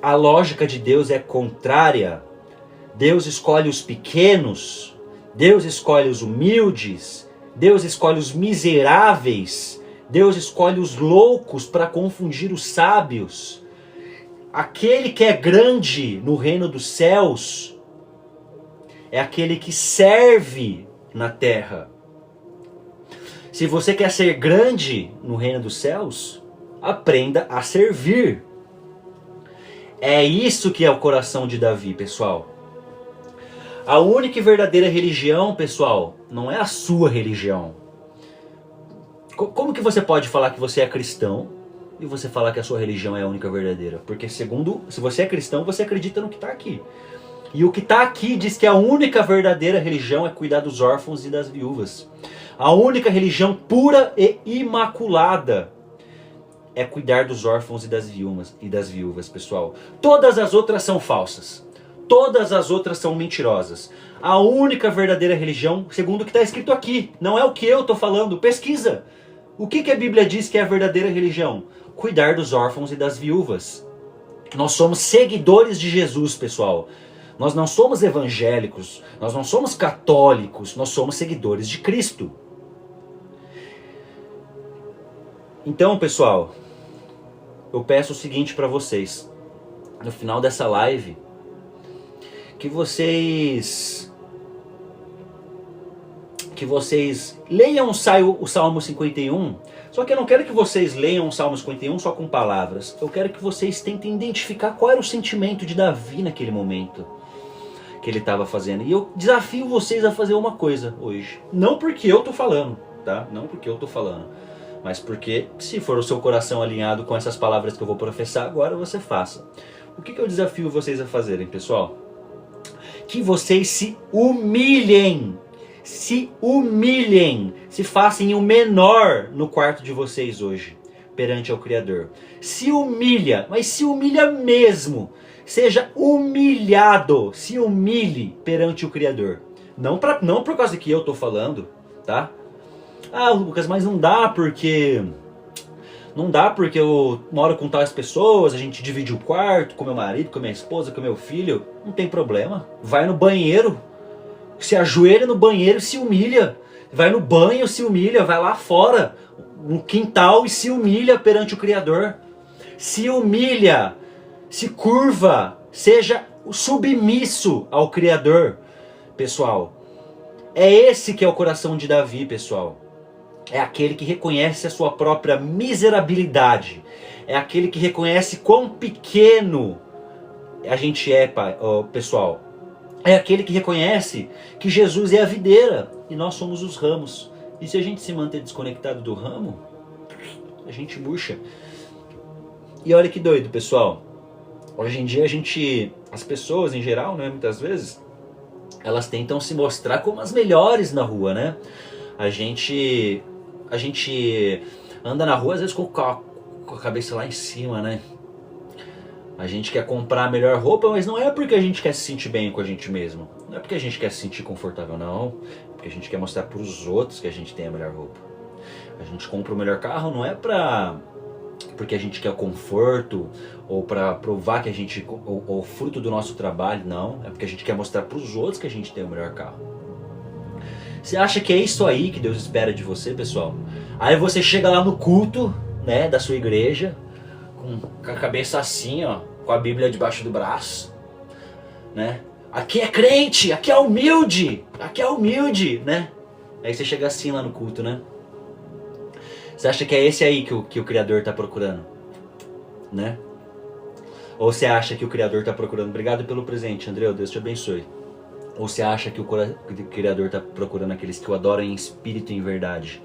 Speaker 1: A lógica de Deus é contrária. Deus escolhe os pequenos, Deus escolhe os humildes, Deus escolhe os miseráveis, Deus escolhe os loucos para confundir os sábios. Aquele que é grande no reino dos céus é aquele que serve na terra. Se você quer ser grande no reino dos céus, aprenda a servir. É isso que é o coração de Davi, pessoal. A única e verdadeira religião, pessoal, não é a sua religião. Como que você pode falar que você é cristão e você falar que a sua religião é a única verdadeira? Porque se você é cristão, você acredita no que está aqui. E o que está aqui diz que a única verdadeira religião é cuidar dos órfãos e das viúvas. A única religião pura e imaculada é cuidar dos órfãos e das viúvas, pessoal. Todas as outras são falsas. Todas as outras são mentirosas. A única verdadeira religião, segundo o que está escrito aqui, não é o que eu estou falando, pesquisa. O que a Bíblia diz que é a verdadeira religião? Cuidar dos órfãos e das viúvas. Nós somos seguidores de Jesus, pessoal. Nós não somos evangélicos, nós não somos católicos, nós somos seguidores de Cristo. Então, pessoal, eu peço o seguinte para vocês. No final dessa live, que vocês leiam o Salmo 51. Só que eu não quero que vocês leiam o Salmo 51 só com palavras. Eu quero que vocês tentem identificar qual era o sentimento de Davi naquele momento que ele estava fazendo. E eu desafio vocês a fazer uma coisa hoje. Não porque eu tô falando, tá? Não porque eu tô falando. Mas porque, se for o seu coração alinhado com essas palavras que eu vou professar agora, você faça. O que eu desafio vocês a fazerem, pessoal? Que vocês se humilhem. Se humilhem. Se façam o menor no quarto de vocês hoje. perante ao Criador. Se humilha, mas se humilha mesmo. Seja humilhado, se humilhe perante o Criador. Não por causa que eu estou falando, tá? Ah, Lucas, mas não dá porque eu moro com tais pessoas, a gente divide o quarto com meu marido, com minha esposa, com meu filho. Não tem problema. Vai no banheiro, se ajoelha no banheiro e se humilha. Vai no banho, se humilha, vai lá fora, no quintal e se humilha perante o Criador. Se humilha, se curva, seja submisso ao Criador, pessoal. É esse que é o coração de Davi, pessoal. É aquele que reconhece a sua própria miserabilidade. É aquele que reconhece quão pequeno a gente é, pessoal. É aquele que reconhece que Jesus é a videira e nós somos os ramos. E se a gente se manter desconectado do ramo, a gente murcha. E olha que doido, pessoal. Hoje em dia as pessoas em geral, né, muitas vezes, elas tentam se mostrar como as melhores na rua, né? A gente anda na rua às vezes com a cabeça lá em cima, né? A gente quer comprar a melhor roupa, mas não é porque a gente quer se sentir bem com a gente mesmo. Não é porque a gente quer se sentir confortável, não. É porque a gente quer mostrar para os outros que a gente tem a melhor roupa. A gente compra o melhor carro não é porque a gente quer conforto ou para provar que a gente ou fruto do nosso trabalho, não. É porque a gente quer mostrar para os outros que a gente tem o melhor carro. Você acha que é isso aí que Deus espera de você, pessoal? Aí você chega lá no culto, né, da sua igreja, com a cabeça assim, ó, com a Bíblia debaixo do braço, né? Aqui é crente, aqui é humilde, né? Aí você chega assim lá no culto, né? Você acha que é esse aí que o Criador está procurando, né? Ou você acha que o Criador está procurando? Obrigado pelo presente, André, Deus te abençoe. Ou você acha que o Criador está procurando aqueles que o adoram em espírito e em verdade?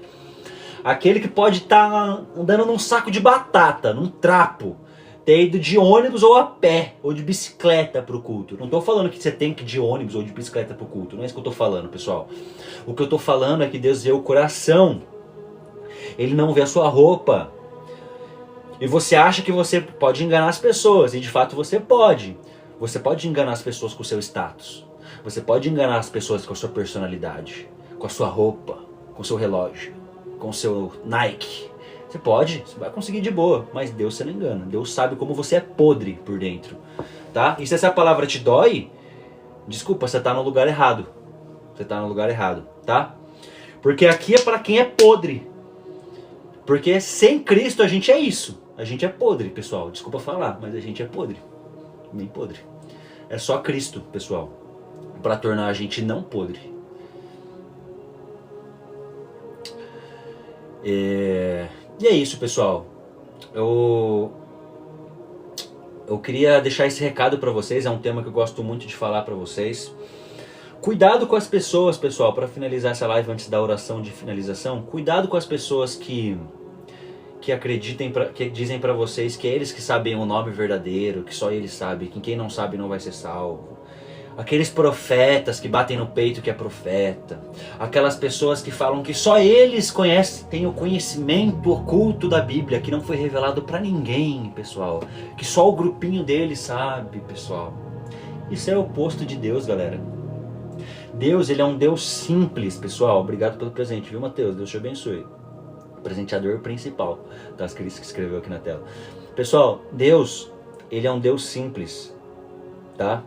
Speaker 1: Aquele que pode estar andando num saco de batata, num trapo, ter ido de ônibus ou a pé, ou de bicicleta para o culto. Não estou falando que você tem que ir de ônibus ou de bicicleta para o culto, não é isso que eu estou falando, pessoal. O que eu estou falando é que Deus vê o coração, Ele não vê a sua roupa. E você acha que você pode enganar as pessoas, e de fato você pode. Você pode enganar as pessoas com o seu status. Você pode enganar as pessoas com a sua personalidade, com a sua roupa, com o seu relógio, com o seu Nike. Você pode, você vai conseguir de boa, mas Deus você não engana. Deus sabe como você é podre por dentro, tá? E se essa palavra te dói, desculpa, você tá no lugar errado. Você tá no lugar errado, tá? Porque aqui é para quem é podre. Porque sem Cristo a gente é isso. A gente é podre, pessoal. Desculpa falar, mas a gente é podre. Bem podre. É só Cristo, pessoal, para tornar a gente não podre. E é isso, pessoal. Eu queria deixar esse recado para vocês. É um tema que eu gosto muito de falar para vocês. Cuidado com as pessoas, pessoal, para finalizar essa live antes da oração de finalização. Cuidado com as pessoas que acreditem, que dizem para vocês que é eles que sabem o nome verdadeiro, que só eles sabem, que quem não sabe não vai ser salvo. Aqueles profetas que batem no peito que é profeta. Aquelas pessoas que falam que só eles têm o conhecimento oculto da Bíblia, que não foi revelado para ninguém, pessoal. Que só o grupinho deles sabe, pessoal. Isso é o oposto de Deus, galera. Deus, Ele é um Deus simples, pessoal. Obrigado pelo presente, viu, Mateus? Deus te abençoe. Presenteador principal, tá? Que escreveu aqui na tela. Pessoal, Deus, Ele é um Deus simples, tá?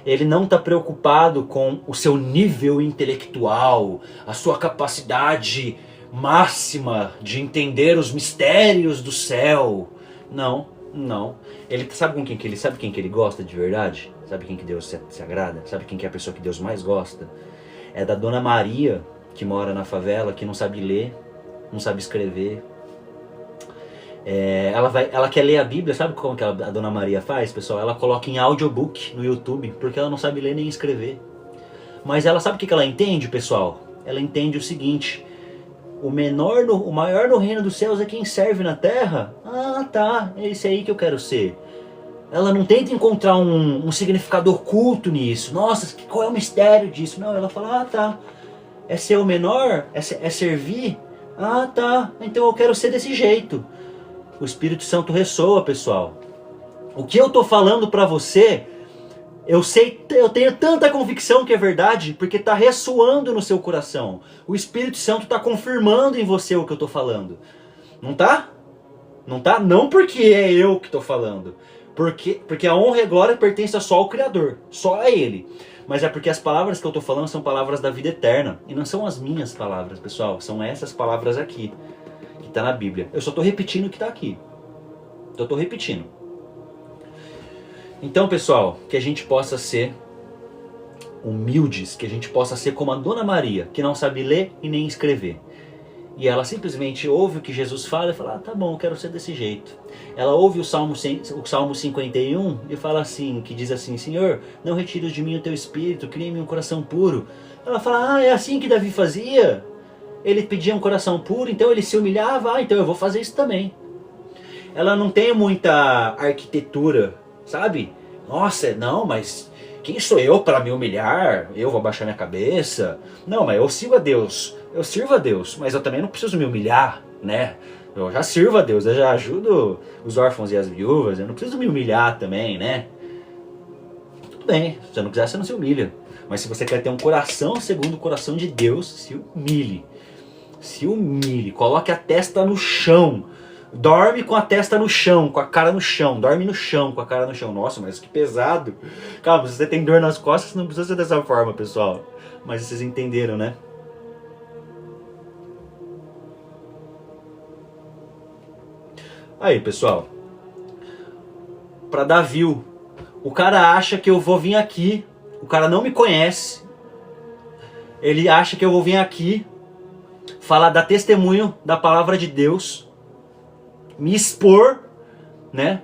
Speaker 1: Ele não está preocupado com o seu nível intelectual, a sua capacidade máxima de entender os mistérios do céu. Não, não. Ele sabe com quem que ele gosta de verdade? Sabe quem que Deus se agrada? Sabe quem que é a pessoa que Deus mais gosta? É da Dona Maria, que mora na favela, que não sabe ler, não sabe escrever. Ela quer ler a Bíblia, sabe como que a Dona Maria faz, pessoal? Ela coloca em audiobook no YouTube, porque ela não sabe ler nem escrever. Mas ela sabe o que ela entende, pessoal? Ela entende o seguinte: o maior no reino dos céus é quem serve na terra. Ah, tá, é esse aí que eu quero ser. Ela não tenta encontrar um significado oculto nisso. Nossa, qual é o mistério disso? Não, ela fala, ah, tá, é ser o menor? É servir? Ah, tá, então eu quero ser desse jeito. O Espírito Santo ressoa, pessoal. O que eu tô falando para você, eu tenho tanta convicção que é verdade, porque tá ressoando no seu coração. O Espírito Santo tá confirmando em você o que eu tô falando. Não tá? Não tá? Não porque é eu que tô falando. Porque a honra e a glória pertencem só ao Criador, só a Ele. Mas é porque as palavras que eu tô falando são palavras da vida eterna. E não são as minhas palavras, pessoal. São essas palavras aqui, que tá na Bíblia. Eu só tô repetindo o que tá aqui. Eu tô repetindo. Então, pessoal, que a gente possa ser humildes, que a gente possa ser como a Dona Maria, que não sabe ler e nem escrever. E ela simplesmente ouve o que Jesus fala e fala, tá bom, eu quero ser desse jeito. Ela ouve o Salmo 51 e fala assim, que diz assim, Senhor, não retires de mim o teu espírito, cria em mim um coração puro. Ela fala, é assim que Davi fazia? Ele pedia um coração puro, então ele se humilhava, então eu vou fazer isso também. Ela não tem muita arquitetura, sabe? Nossa, não, mas quem sou eu para me humilhar? Eu vou abaixar minha cabeça? Não, mas eu sirvo a Deus. Eu sirvo a Deus, mas eu também não preciso me humilhar, né? Eu já sirvo a Deus, eu já ajudo os órfãos e as viúvas, eu não preciso me humilhar também, né? Tudo bem, se você não quiser, você não se humilha. Mas se você quer ter um coração segundo o coração de Deus, se humilhe. Se humilhe, coloque a testa no chão. Dorme com a testa no chão, com a cara no chão. Dorme no chão, com a cara no chão. Nossa, mas que pesado. Calma, se você tem dor nas costas, não precisa ser dessa forma, pessoal. Mas vocês entenderam, né? Aí, pessoal. Pra dar view. O cara acha que eu vou vir aqui. O cara não me conhece. Ele acha que eu vou vir aqui falar, dar testemunho da palavra de Deus. Me expor, né?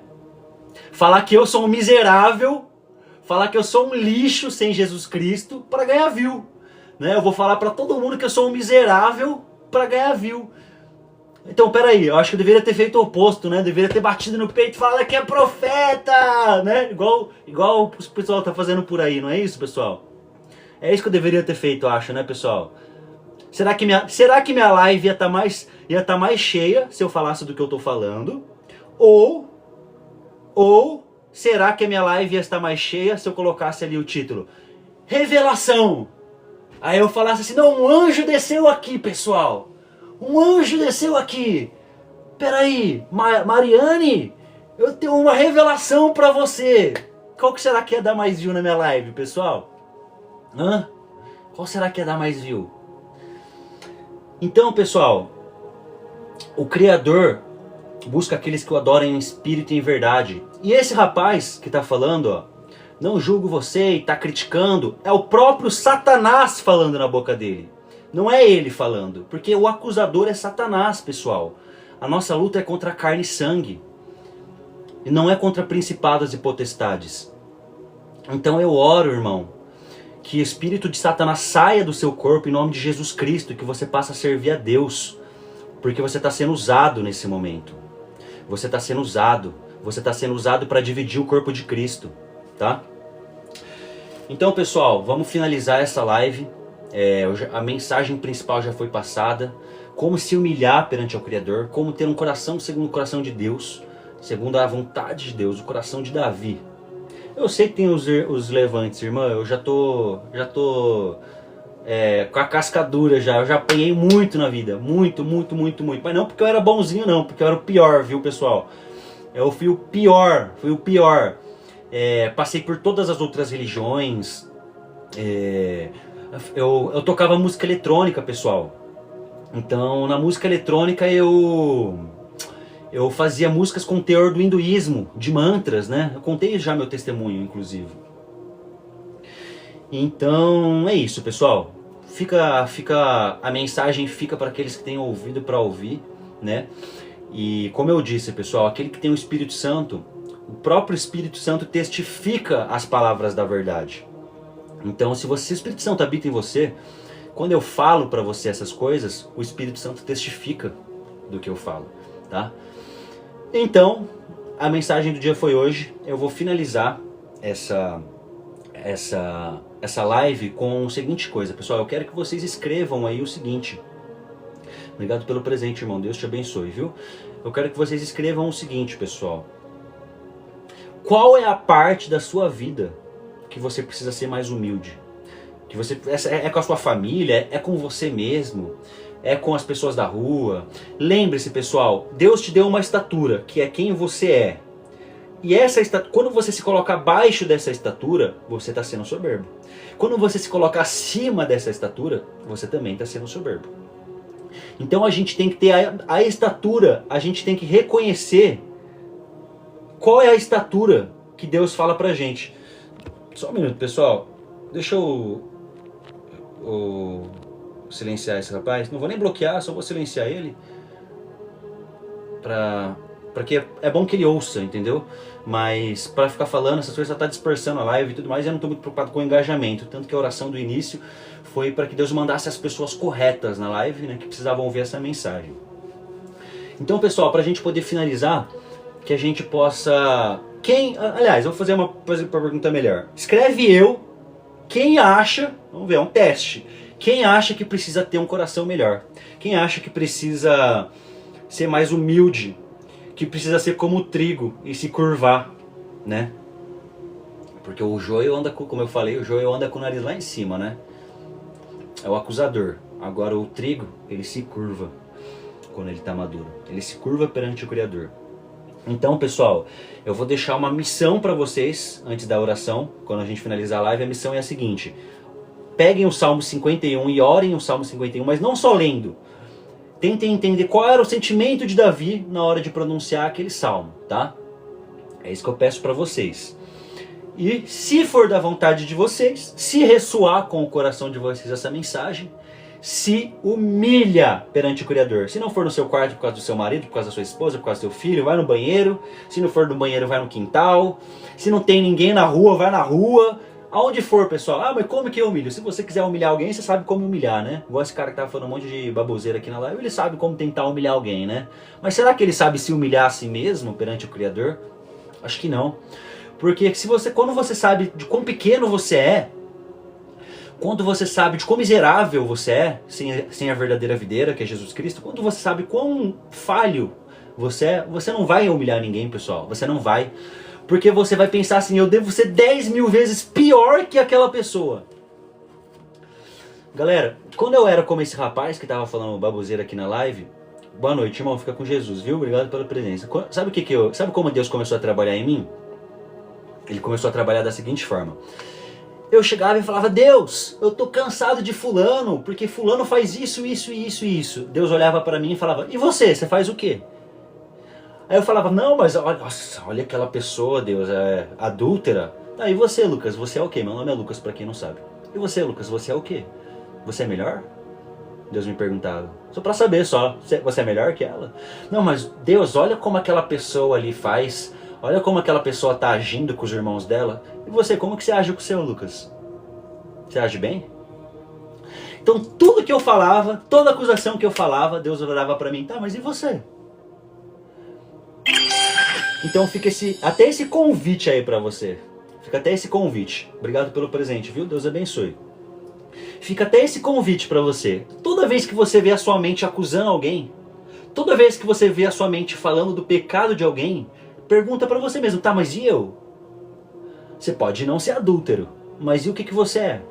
Speaker 1: Falar que eu sou um miserável, falar que eu sou um lixo sem Jesus Cristo para ganhar view, né? Eu vou falar para todo mundo que eu sou um miserável para ganhar view. Então, peraí, eu acho que eu deveria ter feito o oposto, né? Eu deveria ter batido no peito e falar que é profeta, né? Igual o pessoal tá fazendo por aí, não é isso, pessoal? É isso que eu deveria ter feito, eu acho, né, pessoal? Será que minha live ia tá mais cheia se eu falasse do que eu tô falando? Ou será que a minha live ia estar mais cheia se eu colocasse ali o título? Revelação! Aí eu falasse assim, não, um anjo desceu aqui, pessoal. Um anjo desceu aqui. Peraí, Mariane, eu tenho uma revelação pra você. Qual que será que ia dar mais view na minha live, pessoal? Hã? Qual será que ia dar mais view? Então, pessoal, o Criador busca aqueles que o adorem em espírito e em verdade. E esse rapaz que está falando, ó, não julgo você e está criticando, é o próprio Satanás falando na boca dele. Não é ele falando, porque o acusador é Satanás, pessoal. A nossa luta é contra carne e sangue. E não é contra principados e potestades. Então eu oro, irmão, que o espírito de Satanás saia do seu corpo em nome de Jesus Cristo, e que você passe a servir a Deus, porque você está sendo usado nesse momento. Você está sendo usado para dividir o corpo de Cristo, tá? Então, pessoal, vamos finalizar essa live. A mensagem principal já foi passada. Como se humilhar perante o Criador, como ter um coração segundo o coração de Deus, segundo a vontade de Deus, o coração de Davi. Eu sei que tem os levantes, irmã, eu já tô com a casca dura já, eu já apanhei muito na vida, muito, mas não porque eu era bonzinho não, porque eu era o pior, viu, pessoal? Eu fui o pior, passei por todas as outras religiões, eu tocava música eletrônica, pessoal, então na música eletrônica eu fazia músicas com teor do hinduísmo, de mantras, né? Eu contei já meu testemunho, inclusive. Então, é isso, pessoal. A mensagem fica para aqueles que têm ouvido para ouvir, né? E como eu disse, pessoal, aquele que tem o Espírito Santo, o próprio Espírito Santo testifica as palavras da verdade. Então, se o Espírito Santo habita em você, quando eu falo para você essas coisas, o Espírito Santo testifica do que eu falo, tá? Então, a mensagem do dia foi hoje. Eu vou finalizar essa live com a seguinte coisa, pessoal. Eu quero que vocês escrevam aí o seguinte. Obrigado pelo presente, irmão. Deus te abençoe, viu? eu quero que vocês escrevam o seguinte, pessoal. Qual é a parte da sua vida que você precisa ser mais humilde? Que você é com a sua família, é com você mesmo, é com as pessoas da rua. Lembre-se, pessoal, Deus te deu uma estatura, que é quem você é. E essa quando você se coloca abaixo dessa estatura, você está sendo soberbo. Quando você se coloca acima dessa estatura, você também está sendo soberbo. Então a gente tem que ter a estatura, a gente tem que reconhecer qual é a estatura que Deus fala pra gente. Só um minuto, pessoal. Deixa eu silenciar esse rapaz. Não vou nem bloquear, só vou silenciar ele. Porque é bom que ele ouça, entendeu? Mas para ficar falando, essas coisas já tá dispersando a live e tudo mais, e eu não estou muito preocupado com o engajamento. Tanto que a oração do início foi para que Deus mandasse as pessoas corretas na live, né, que precisavam ouvir essa mensagem. Então, pessoal, para a gente poder finalizar, que a gente possa... Aliás, eu vou fazer uma pergunta melhor. Escreve quem acha, vamos ver, é um teste. Quem acha que precisa ter um coração melhor? Quem acha que precisa ser mais humilde? Que precisa ser como o trigo e se curvar, né? Porque o joio anda, como eu falei, o joio anda com o nariz lá em cima, né? É o acusador. Agora o trigo, ele se curva quando ele está maduro. Ele se curva perante o Criador. Então, pessoal, eu vou deixar uma missão para vocês antes da oração, quando a gente finalizar a live. A missão é a seguinte: peguem o Salmo 51 e orem o Salmo 51, mas não só lendo. Tentem entender qual era o sentimento de Davi na hora de pronunciar aquele salmo, tá? É isso que eu peço para vocês. E se for da vontade de vocês, se ressoar com o coração de vocês essa mensagem, se humilha perante o Criador. Se não for no seu quarto por causa do seu marido, por causa da sua esposa, por causa do seu filho, vai no banheiro. Se não for no banheiro, vai no quintal. Se não tem ninguém na rua, vai na rua. Aonde for, pessoal. Ah, mas como que eu humilho? Se você quiser humilhar alguém, você sabe como humilhar, né? Igual esse cara que tava falando um monte de baboseira aqui na live, ele sabe como tentar humilhar alguém, né? Mas será que ele sabe se humilhar a si mesmo perante o Criador? Acho que não. Porque quando você sabe de quão pequeno você é, quando você sabe de quão miserável você é, sem a verdadeira videira, que é Jesus Cristo, quando você sabe quão falho você é, você não vai humilhar ninguém, pessoal. Você não vai. Porque você vai pensar assim, eu devo ser 10.000 vezes pior que aquela pessoa. Galera, quando eu era como esse rapaz que tava falando baboseira aqui na live, boa noite, irmão, fica com Jesus, viu? Obrigado pela presença. Sabe como Deus começou a trabalhar em mim? Ele começou a trabalhar da seguinte forma. Eu chegava e falava, Deus, eu tô cansado de fulano, porque fulano faz isso, isso, isso e isso. Deus olhava para mim e falava, e você faz o quê? Aí eu falava, não, mas olha aquela pessoa, Deus, é adúltera. Ah, e você, Lucas, você é o quê? Meu nome é Lucas, pra quem não sabe. E você, Lucas, você é o quê? Você é melhor? Deus me perguntava. Só pra saber, só. Você é melhor que ela? Não, mas Deus, olha como aquela pessoa ali faz. Olha como aquela pessoa tá agindo com os irmãos dela. E você, como que você age com o seu, Lucas? Você age bem? Então tudo que eu falava, toda acusação que eu falava, Deus olhava pra mim, tá, mas e você? Então fica até esse convite aí pra você. Fica até esse convite. Obrigado pelo presente, viu? Deus abençoe. Fica até esse convite pra você. Toda vez que você vê a sua mente acusando alguém, toda vez que você vê a sua mente falando do pecado de alguém, pergunta pra você mesmo, tá, mas e eu? Você pode não ser adúltero, mas e o que você é?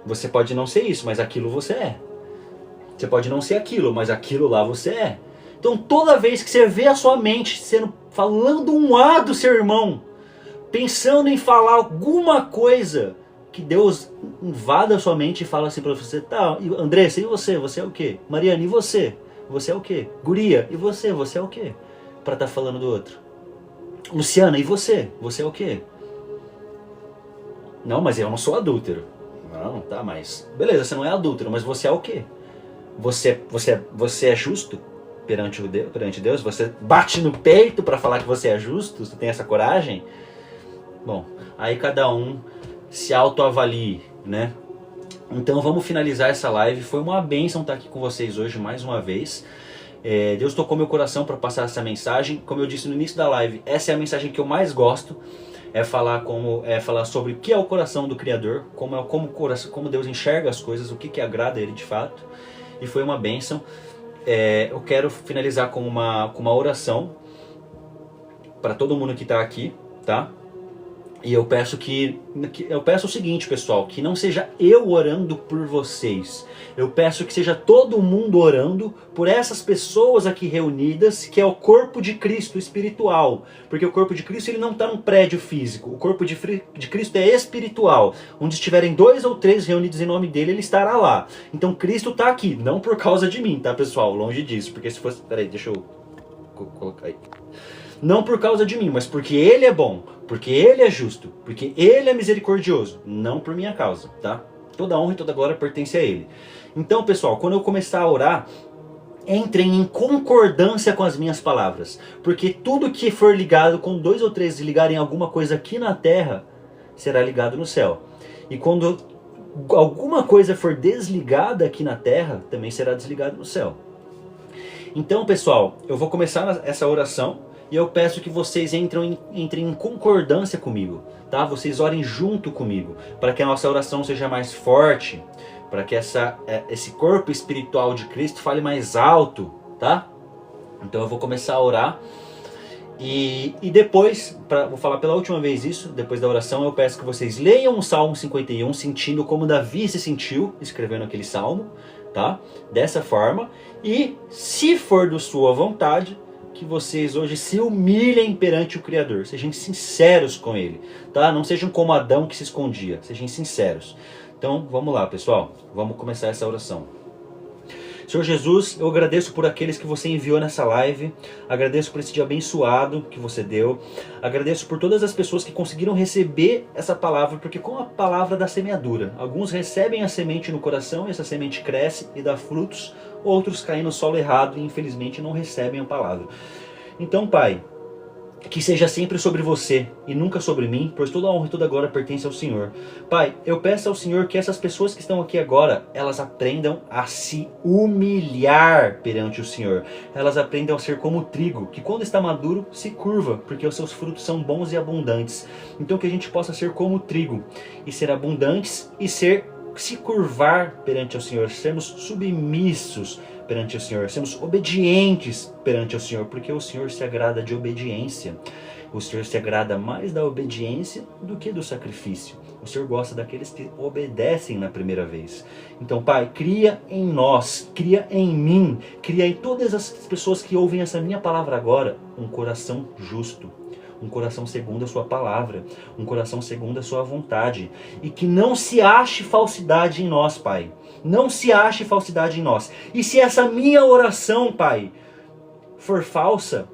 Speaker 1: Você pode não ser isso, mas aquilo você é. Você pode não ser aquilo, mas aquilo lá você é. Então toda vez que você vê a sua mente falando um A do seu irmão, pensando em falar alguma coisa, que Deus invada a sua mente e fala assim pra você, tá, Andressa, e você? Você é o quê? Mariana, e você? Você é o quê? Guria, e você? Você é o quê? Pra estar falando do outro. Luciana, e você? Você é o quê? Não, mas eu não sou adúltero. Não, tá, mas... Beleza, você não é adúltero, mas você é o quê? Você é justo perante Deus? Você bate no peito pra falar que você é justo? Você tem essa coragem? Bom, aí cada um se autoavalie, né? Então vamos finalizar essa live. Foi uma bênção estar aqui com vocês hoje mais uma vez. Deus tocou meu coração para passar essa mensagem. Como eu disse no início da live, essa é a mensagem que eu mais gosto. É falar sobre o que é o coração do Criador, como Deus enxerga as coisas, o que agrada a Ele de fato. E foi uma bênção. eu quero finalizar com uma oração para todo mundo que está aqui, tá? E eu peço o seguinte, pessoal, que não seja eu orando por vocês. Eu peço que seja todo mundo orando por essas pessoas aqui reunidas, que é o corpo de Cristo espiritual. Porque o corpo de Cristo ele não está num prédio físico. O corpo de Cristo é espiritual. Onde estiverem 2 ou 3 reunidos em nome dele, ele estará lá. Então Cristo está aqui, não por causa de mim, tá, pessoal? Longe disso, porque se fosse... Peraí, deixa eu colocar aí. Não por causa de mim, mas porque ele é bom, porque ele é justo, porque ele é misericordioso, não por minha causa, tá? Toda honra e toda glória pertence a ele. Então, pessoal, quando eu começar a orar, entrem em concordância com as minhas palavras, porque tudo que for ligado, com 2 ou 3 ligarem alguma coisa aqui na terra, será ligado no céu. E quando alguma coisa for desligada aqui na terra, também será desligado no céu. Então, pessoal, eu vou começar essa oração, e eu peço que vocês entrem em concordância comigo, tá? Vocês orem junto comigo, para que a nossa oração seja mais forte, para que esse corpo espiritual de Cristo fale mais alto, tá? Então eu vou começar a orar, e depois, vou falar pela última vez isso, depois da oração eu peço que vocês leiam o Salmo 51, sentindo como Davi se sentiu escrevendo aquele salmo, tá? Dessa forma, e se for de sua vontade, que vocês hoje se humilhem perante o Criador, sejam sinceros com Ele, tá? Não sejam como Adão que se escondia, sejam sinceros. Então vamos lá, pessoal, vamos começar essa oração. Senhor Jesus, eu agradeço por aqueles que você enviou nessa live, agradeço por esse dia abençoado que você deu, agradeço por todas as pessoas que conseguiram receber essa palavra, porque com a palavra da semeadura, alguns recebem a semente no coração e essa semente cresce e dá frutos, outros caem no solo errado e infelizmente não recebem a palavra. Então, Pai, que seja sempre sobre você e nunca sobre mim, pois toda a honra e toda a glória pertence ao Senhor. Pai, eu peço ao Senhor que essas pessoas que estão aqui agora, elas aprendam a se humilhar perante o Senhor. Elas aprendam a ser como o trigo, que quando está maduro se curva, porque os seus frutos são bons e abundantes. Então que a gente possa ser como o trigo e ser abundantes e se curvar perante o Senhor, sermos submissos perante o Senhor, sermos obedientes perante o Senhor, porque o Senhor se agrada de obediência. O Senhor se agrada mais da obediência do que do sacrifício. O Senhor gosta daqueles que obedecem na primeira vez. Então, Pai, cria em nós, cria em mim, cria em todas as pessoas que ouvem essa minha palavra agora, um coração justo. Um coração segundo a sua palavra, um coração segundo a sua vontade, e que não se ache falsidade em nós, Pai, não se ache falsidade em nós. E se essa minha oração, Pai, for falsa,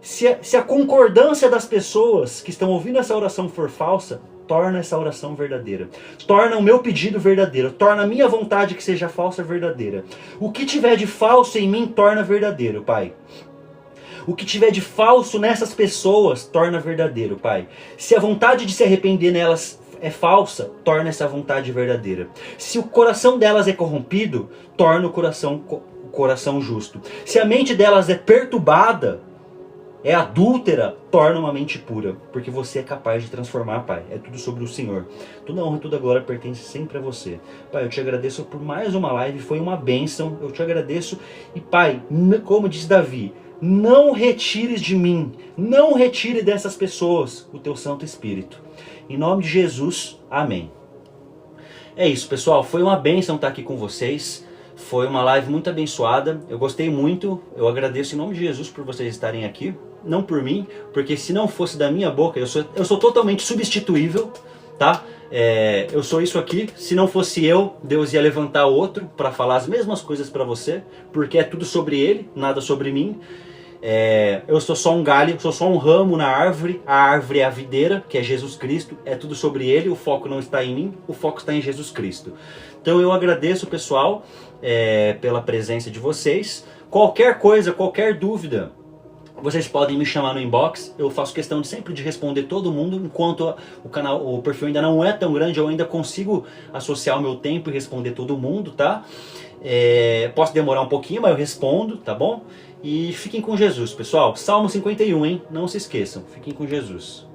Speaker 1: se a concordância das pessoas que estão ouvindo essa oração for falsa, torna essa oração verdadeira, torna o meu pedido verdadeiro, torna a minha vontade que seja falsa verdadeira. O que tiver de falso em mim, torna verdadeiro, Pai. O que tiver de falso nessas pessoas, torna verdadeiro, Pai. Se a vontade de se arrepender nelas é falsa, torna essa vontade verdadeira. Se o coração delas é corrompido, torna o coração justo. Se a mente delas é perturbada, é adúltera, torna uma mente pura. Porque você é capaz de transformar, Pai. É tudo sobre o Senhor. Toda honra e toda glória pertence sempre a você. Pai, eu te agradeço por mais uma live, foi uma bênção. Eu te agradeço. E Pai, como diz Davi, não retires de mim, não retire dessas pessoas o teu Santo Espírito. Em nome de Jesus, amém. É isso, pessoal, foi uma bênção estar aqui com vocês. Foi uma live muito abençoada, eu gostei muito. Eu agradeço em nome de Jesus por vocês estarem aqui. Não por mim, porque se não fosse da minha boca, eu sou totalmente substituível, tá? Eu sou isso aqui, se não fosse eu, Deus ia levantar outro para falar as mesmas coisas para você, porque é tudo sobre ele, nada sobre mim. Eu sou só um galho, sou só um ramo na árvore, a árvore é a videira, que é Jesus Cristo, é tudo sobre ele, o foco não está em mim, o foco está em Jesus Cristo. Então eu agradeço, pessoal, pela presença de vocês. Qualquer coisa, qualquer dúvida, vocês podem me chamar no inbox, eu faço questão sempre de responder todo mundo, enquanto o perfil ainda não é tão grande, eu ainda consigo associar o meu tempo e responder todo mundo, tá? Posso demorar um pouquinho, mas eu respondo, tá bom? E fiquem com Jesus, pessoal. Salmo 51, hein? Não se esqueçam, fiquem com Jesus.